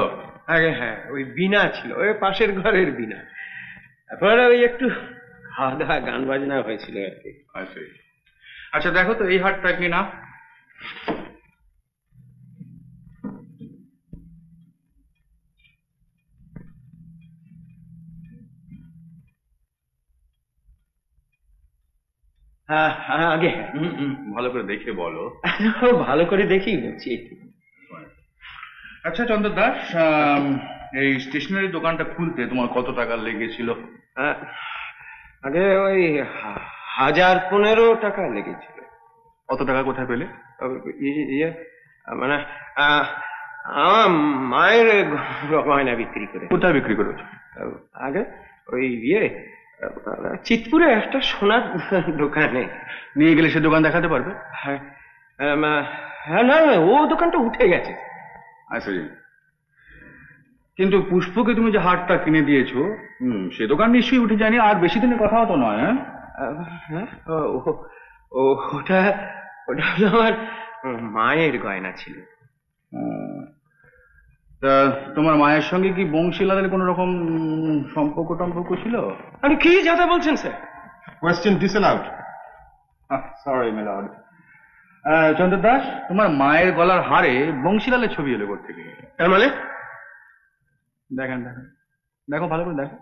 আগে হ্যাঁ, ওই বিনা ছিল, ওই পাশের ঘরের বিনা। তারপরে ওই একটু খাওয়া দাওয়া গান বাজনা হয়েছিল আর কি। আচ্ছা দেখো তো এই হারটা কি না? আগে ভালো করে দেখে বলো। ভালো করে দেখি বলছি। আচ্ছা চন্দ্র দাস, এই স্টেশনারি দোকানটা খুলতে তোমার কত টাকা লেগেছিল? আগে ওই 1015 টাকা লেগেছিল। কত টাকা কোথায় পেলে? ইয়ে মানে আমার মায়ের গয়না বিক্রি করে। কোথায় বিক্রি করেছো? আগে ওই ইয়ে চিতপুরে একটা সোনার দোকানে। নিয়ে গেলে সে দোকান দেখাতে পারবে? হ্যাঁ না, ও দোকানটা উঠে গেছে। আচ্ছা, কিন্তু পুষ্পকে তুমি যে হারটা কিনে দিয়েছো সে দোকান নিশ্চয়ই উঠে যায়নি। আর বেশি দিনের কথা তো নয়? হ্যাঁ, ওটা হলো আমার মায়ের গয়না ছিল। তা তোমার মায়ের সঙ্গে কি বংশীলালের কোন রকম সম্পর্ক ছিল? আপনি কি যাতা বলছেন sir? Question disallowed. Sorry my lord. Chandra Das, তোমার মায়ের গলার হারে বংশীলালের ছবি এলো কোথা থেকে? তার মানে দেখেন দেখো ভালো করে দেখো।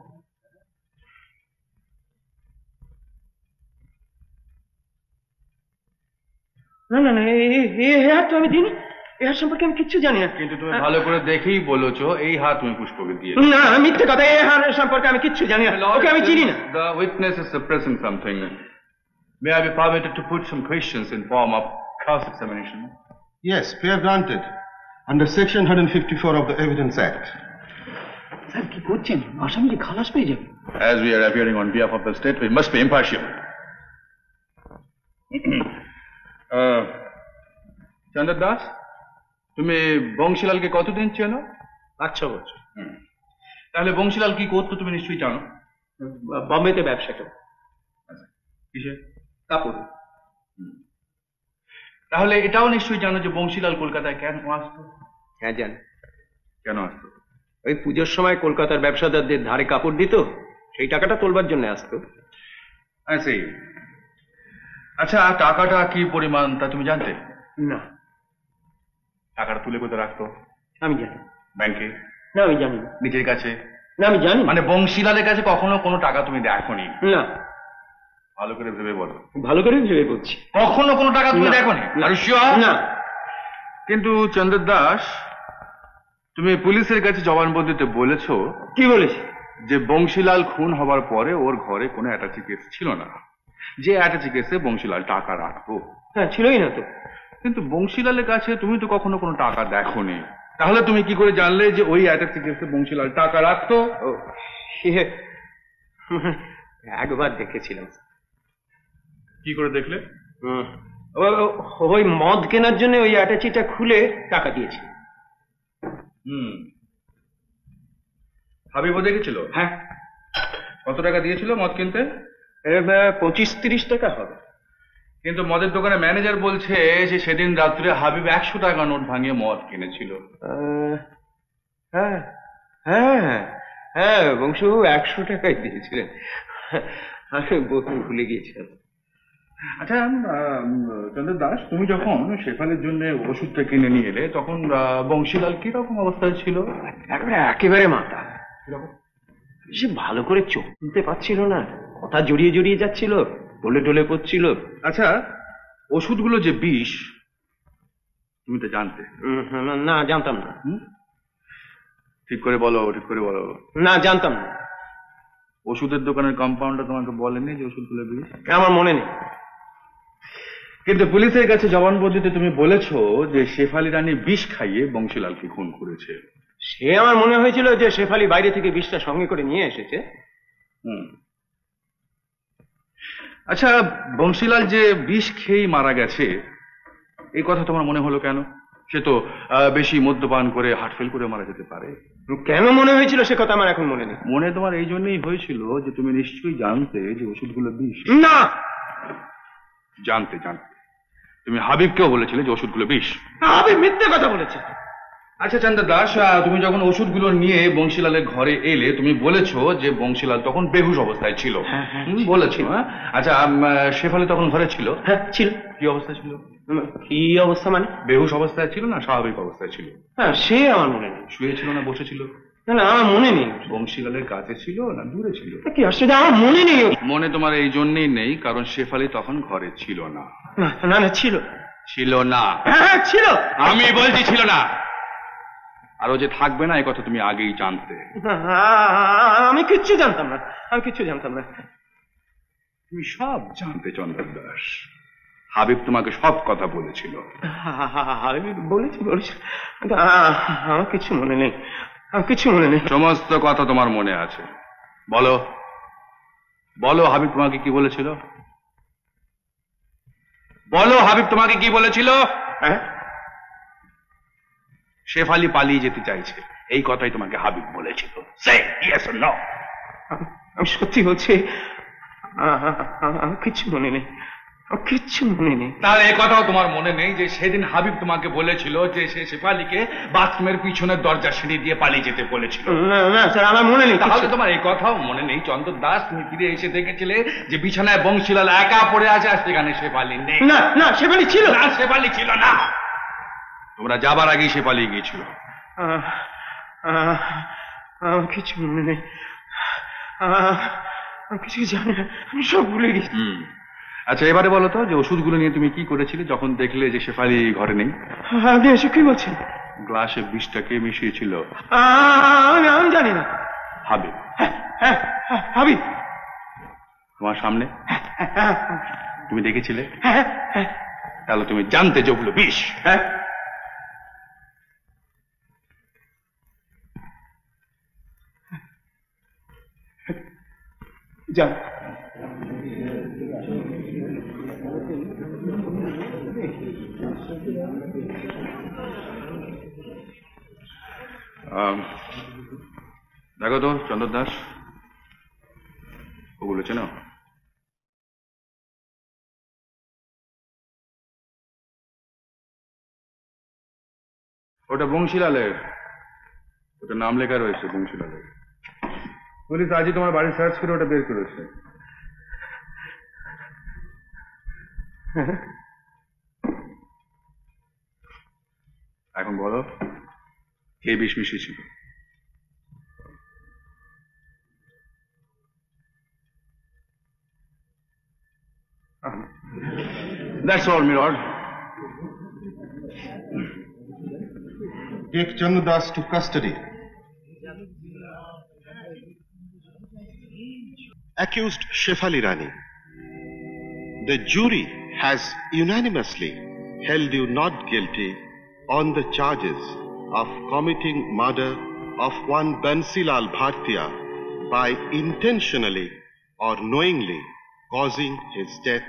না এই হাত তো আমি দিইনি। এই হাত সম্পর্কে আমি কিচ্ছু জানি না। কিন্তু তুমি ভালো করে দেখেই বলেছো এই হাত তুমি পুষ্পকে দিয়ে। না, মিথ্যে কথা। এই হাত সম্পর্কে আমি কিচ্ছু জানি না, ওকে আমি চিনি না। The witness is suppressing something. May I be permitted to put some questions in form of cross-examination? Yes, fair granted. Under Section 154 of the Evidence Act. Sir কি করছেন? আসামি যে খালাস পেয়ে যাবে। As we are appearing on behalf of the state, we must be impartial. Chandra Das, তুমি বংশীলালকে কতদিন চেনো? 5-6 বছর। তাহলে বংশীলাল কি করতো তুমি নিশ্চয়ই জানো? বম্বেতে ব্যবসা করতো। কিসে? কাপড়। তাহলে এটাও নিশ্চয়ই জানো যে বংশীলাল কলকাতায় কেন আসতো? হ্যাঁ জানি। কেন আসতো? ওই পুজোর সময় কলকাতার ব্যবসাদারদের ধারে কাপড় দিত, সেই টাকাটা তোলবার জন্য আসতো। সেই আচ্ছা, টাকাটা কি পরিমাণ তা তুমি জানতে? না। টাকাটা তুলে কোথায় রাখতো? আমি জানি। ব্যাংকে? না, আমি জানি না। নিজের কাছে? না, আমি জানি। মানে বংশীলালের কাছে কখনো কোনো টাকা তুমি দেখোনি? না। ভালো করে ভেবে বলো। ভালো করে ভেবে বলছি। কখনো কোনো টাকা তুমি দেখোনি? না। কিন্তু চন্দ্র দাস, তুমি পুলিশের কাছে জবানবন্দিতে বলেছো। কি বলেছি? যে বংশীলাল খুন হবার পরে ওর ঘরে কোনো অ্যাটাচি কেস ছিল না, যে অ্যাটাচি কেসে বংশীলাল টাকা রাখতো। হ্যাঁ, ছিলই না তো। কিন্তু বংশীলালের কাছে তুমি তো কখনো কোনো টাকা দেখোনি, তাহলে তুমি কি করে জানলে যে ওই অ্যাটাচি কেসে বংশীলাল টাকা রাখতো? একবার দেখেছিলাম। কি করে দেখলে? ওই মদ কেনার জন্য ওই অ্যাটাচিটা খুলে টাকা দিয়েছি। হাবিবও দেখেছিল? হ্যাঁ। কত টাকা দিয়েছিল মদ কিনতে? 25-30 টাকা হবে। কিন্তু মদের দোকানে ম্যানেজার বলছে যে সেদিন রাত্রে হাবিব 100 টাকা নোট ভাঙিয়ে মদ কিনেছিল। হ্যাঁ হ্যাঁ হ্যাঁ, বংশু 100 টাকাই দিয়েছিলেন। আমি বলতে ভুলে গিয়েছিলাম। আচ্ছা চন্দ্র দাস, তুমি যখন শেফালির জন্য ওষুধটা কিনে নিয়ে এলে তখন বংশীলাল কিরকম অবস্থায় ছিল? একেবারে মাথা। সে ভালো করে চোখ তুলতে পারছিল না, কথা জড়িয়ে জড়িয়ে যাচ্ছিল, ডলে ডলে পড়ছিল। আচ্ছা, ওষুধগুলো যে বিষ তুমি তো জানতে? না, জানতাম না। ঠিক করে বলো, ঠিক করে বলো। না, জানতাম না। ওষুধের দোকানের কম্পাউন্ডার তোমাকে বলেনি যে ওষুধগুলো বিষ? আমার মনে নেই। কিন্তু পুলিশের কাছে জবানবন্দিতে তুমি বলেছো যে শেফালি রানী বিষ খাইয়ে বংশীলালকে খুন করেছে। সে আমার মনে হয়েছিল যে শেফালি বাইরে থেকে বিষটা সঙ্গে করে নিয়ে এসেছে। আচ্ছা, বংশীলাল যে বিষ খেয়েই মারা গেছে এই কথা তোমার মনে হলো কেন? সে তো বেশি মদ্যপান করে হার্ট ফেল করে মারা যেতে পারে। কেন মনে হয়েছিল সে কথা আমার এখন মনে নেই। মনে তোমার এই জন্যই হয়েছিল যে তুমি নিশ্চয়ই জানতে যে ওষুধগুলো বিষ। না, জানতে জানতে তুমি হাবিবকেও বলেছিলে যে ওষুধগুলো বিষ। হাবিব মিথ্যে কথা বলেছে। আচ্ছা চন্দ্র দাস, তুমি যখন ওষুধগুলো নিয়ে বংশীলালের ঘরে এলে তুমি বলেছো যে বংশীলাল তখন বেহুশ অবস্থায় ছিল। বলেছো? আচ্ছা, শেফালি তখন ঘরে ছিল? হ্যাঁ, ছিল। কি অবস্থায় ছিল? কি অবস্থা মানে? বেহুশ অবস্থায় ছিল না স্বাভাবিক অবস্থায় ছিল? হ্যাঁ, সে আমার মনে নেই। শুয়েছিল না বসেছিল? না, আমার মনে নেই। বংশীলালের কাছে ছিল না দূরে ছিল? কি আশ্চর্য, আমার মনে নেই। মনে তোমার এই জন্যই নেই কারণ শেফালি তখন ঘরে ছিল না। না না, ছিল। ছিল না? হ্যাঁ, ছিল। আমি বলছি ছিল না। আর ও যে থাকবে না এই কথা তুমি আগেই জানতে। আমি কিচ্ছু জানতাম না, আমি কিচ্ছু জানতাম না। তুমি সব জানতে চন্দ্র দাস। হাবিব তোমাকে সব কথা বলেছিল। হাবিব বলেছিল। আমার কিছু মনে নেই, আমার কিছু মনে নেই। সমস্ত কথা তোমার মনে আছে। বলো বলো, হাবিব তোমাকে কি বলেছিল? বলো, হাবিব তোমাকে কি বলেছিল? হ্যাঁ, শেফালি পালিয়ে যেতে চাইছে, এই কথাই তোমাকে হাবিব বলেছিল। সে ইয়েস অর নো? আমি সত্যি বলছি, আমার কিছু মনে নেই, কিচ্ছু মনে নেই। তাহলে এই কথাও তোমার মনে নেই যে সেদিন হাবিব তোমাকে বলেছিল যে সে শেফালিকে বাথরুমের পিছনের দরজা সিঁড়ি দিয়ে পালিয়ে যেতে বলেছিল? না স্যার, আমার মনে নেই। তাহলে তোমার এই কথাও মনে নেই চন্দ্র দাস, তুমি ফিরে এসে দেখেছিলে যে বিছানায় বংশীলাল একা পড়ে আছে আর সেখানে শেফালি নেই? না না, শেফালি ছিল না, শেফালি ছিল না। তোমরা যাবার আগেই সে পালিয়ে গিয়েছিল। আমার কিছু মনে নেই, আমি কিছু জানি না, আমি সব ভুলে গেছি। আচ্ছা, এবারে বলো তো যে ওষুধগুলো নিয়ে তুমি কি করেছিলে যখন দেখলে যে শেফালি ঘরে নেই? আপনি এসে কি বলছেন? গ্লাসে বিষটা কে মিশিয়েছিল? আমি জানি না। হাবিব? হ্যাঁ, হাবিব। তোমার সামনে তুমি দেখেছিলে? তাহলে তুমি জানতে যে ওগুলো বিষ। হ্যাঁ, জান। দেখো তো চন্দ্র দাস, ওগুলো চেনো? ওটা বংশীলালের, ওটা নাম লেখা রয়েছে বংশীলালের। পুলিশ আজই তোমার বাড়ি সার্চ করে ওটা বের করেছে। এখন বলো কে বিষ মিশিয়েছিল? That's all, my lord. Take Chandu Das to custody. Accused Shefali Rani. The jury has unanimously held you not guilty on the charges of committing murder of one Bansilal Bhartiya by intentionally or knowingly causing his death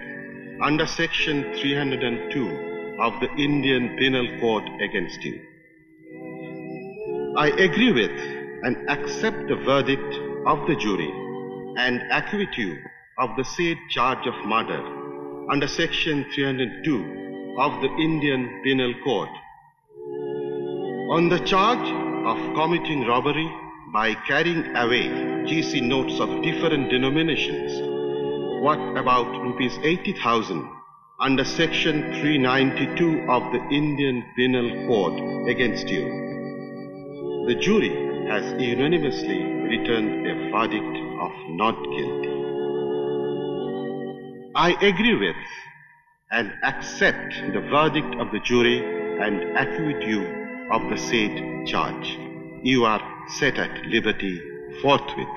under section 302 of the Indian Penal Code against you. I agree with and accept the verdict of the jury and acquit you of the said charge of murder under section 302 of the Indian Penal Code. On the charge of committing robbery by carrying away GC notes of different denominations, what about rupees 80,000 under section 392 of the Indian Penal Code against you? The jury has unanimously returned a verdict of not guilty. I agree with and accept the verdict of the jury and acquit you of the said charge. You are set at liberty forthwith.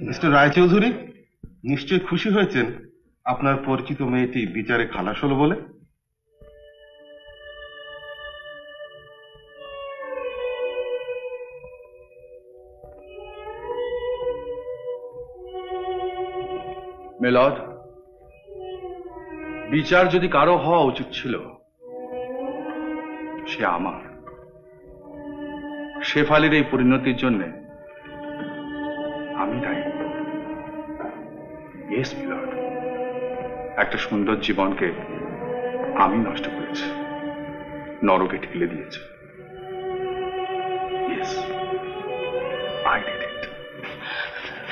Mister Roychowdhury, নিশ্চয়ই খুশি হয়েছেন আপনার পরিচিত মেয়েটি বিচারে খালাস হলো বলে। মেলড, বিচার যদি কারো হওয়া উচিত ছিল সে আমার। শেফালির এই পরিণতির জন্য আমি দায়ী। ইয়েস মিলর্ড, একটা সুন্দর জীবনকে আমি নষ্ট করেছি, নরকে ঠেলে দিয়েছি। Yes, I did it.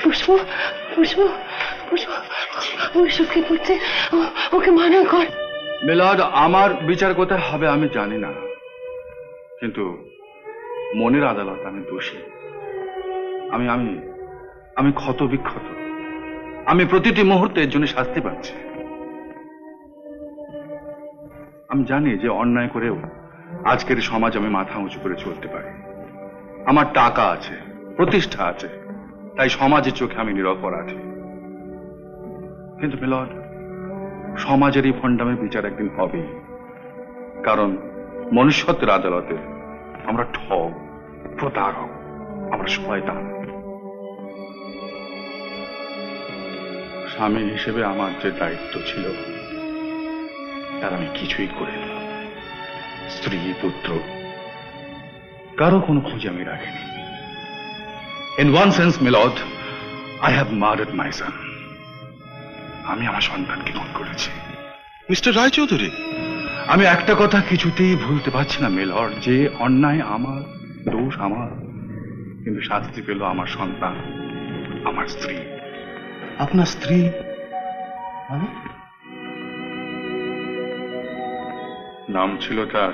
Pushpa Pushpa Pushpa ওই সুখে পড়ছে, ওকে মানা কর। মিলর্ড, আমার বিচার কোথায় হবে আমি জানি না, কিন্তু মনের আদালত আমি দোষী। আমি আমি আমি ক্ষত বিক্ষত। আমি প্রতিটি মুহূর্তে এর জন্য শাস্তি পাচ্ছি। আমি জানি যে অন্যায় করেও আজকের সমাজ আমি মাথা উঁচু করে চলতে পারি। আমার টাকা আছে, প্রতিষ্ঠা আছে, তাই সমাজের চোখে আমি নিরপরাধী। কিন্তু মিলর্ড, সমাজের এই ফন্ডামের বিচার একদিন হবেই, কারণ মনুষ্যত্বের আদালতে আমরা ঠগ, প্রতারক, আমরা শয়তান। স্বামী হিসেবে আমার যে দায়িত্ব ছিল তার আমি কিছুই করিনি। স্ত্রী, পুত্র, কারো কোনো খোঁজ আমি রাখিনি। In one sense milord, I have murdered my son. আমি আমার সন্তানকে খুন করেছি। মিস্টার রায়চৌধুরী, আমি একটা কথা কিছুতেই ভুলতে পারছি না মিলর্ড, যে অন্যায় আমার, দোষ আমার, কিন্তু শাস্তি পেল আমার সন্তান, আমার স্ত্রী। আপনার স্ত্রী মানে? নাম ছিল তার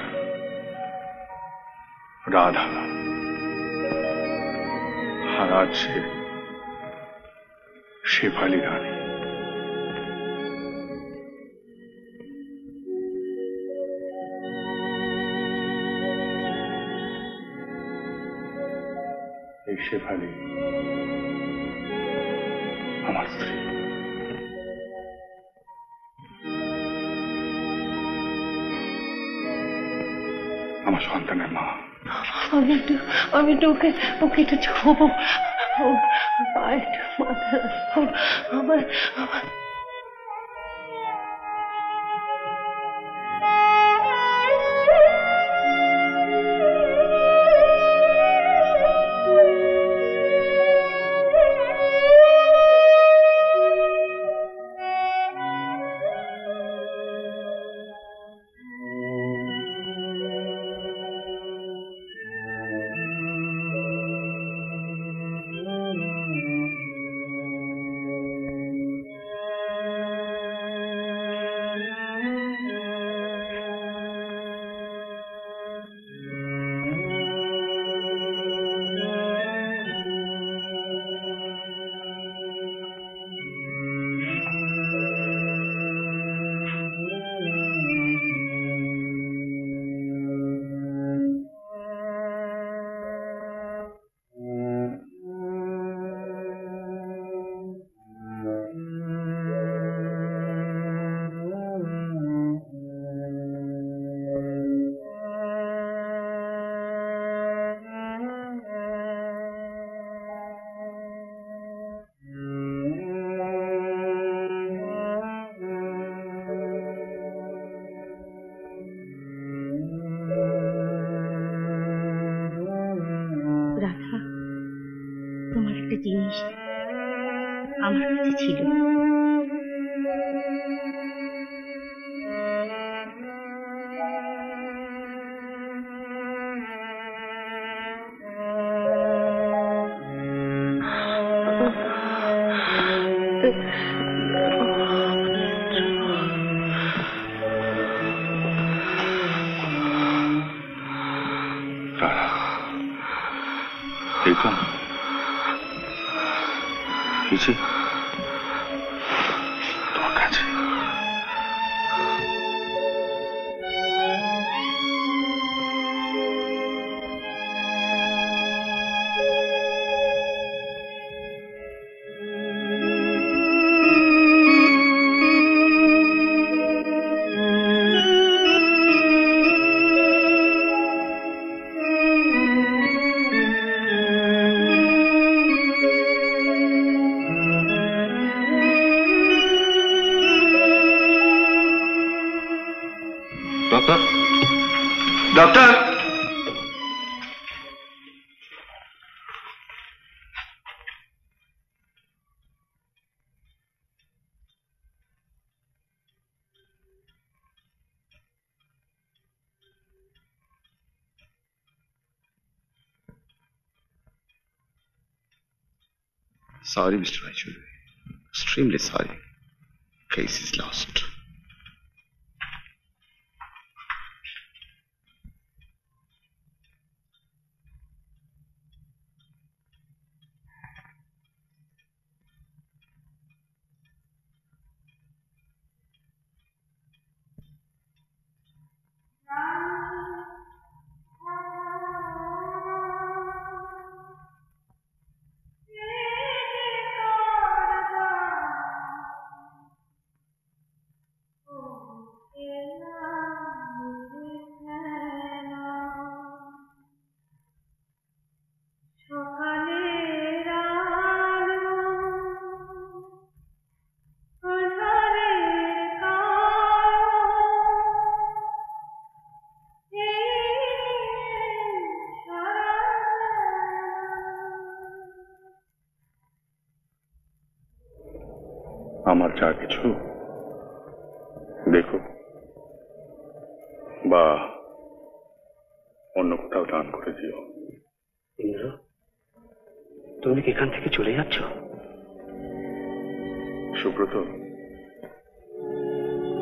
রাধা, আর আজ সে শেফালি রানী। এই শেফালি আমার স্ত্রী। আমার সন্তানের মা। আমি একটু ওকে একটু ছোবো, পায়ে একটু মাথা আমার আমার জিনিস আমার কাছে ছিল। দেখুন তোমার কাছে doctor doctor Sorry, Mr. Raichuri. Extremely sorry. Case is lost. আমার যা কিছু দেখো বা অন্য কোথাও দান করে দিও। ইন্দ্র, তুমি কি এখান থেকে চলে যাচ্ছ? সুব্রত,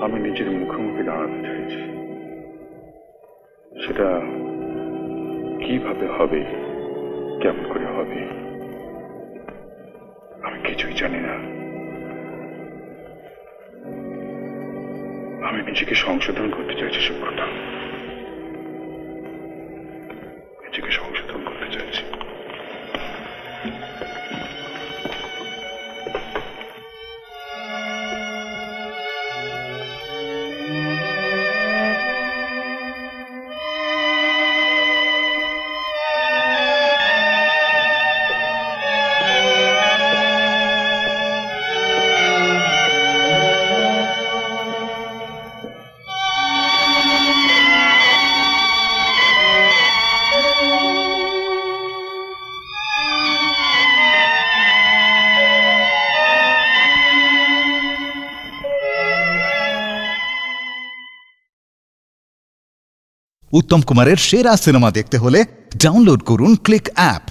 আমি নিজের মুখোমুখি দাঁড়াতে চাইছি। সেটা কিভাবে হবে, কেমন করে হবে, আমি কিছুই জানি না। আমি নিজেকে সংশোধন করতে চাইছি সুব্রত, নিজেকে সংশোধন করতে চাইছি। উত্তম কুমারের সেরা সিনেমা দেখতে হলে ডাউনলোড করুন ক্লিক অ্যাপ।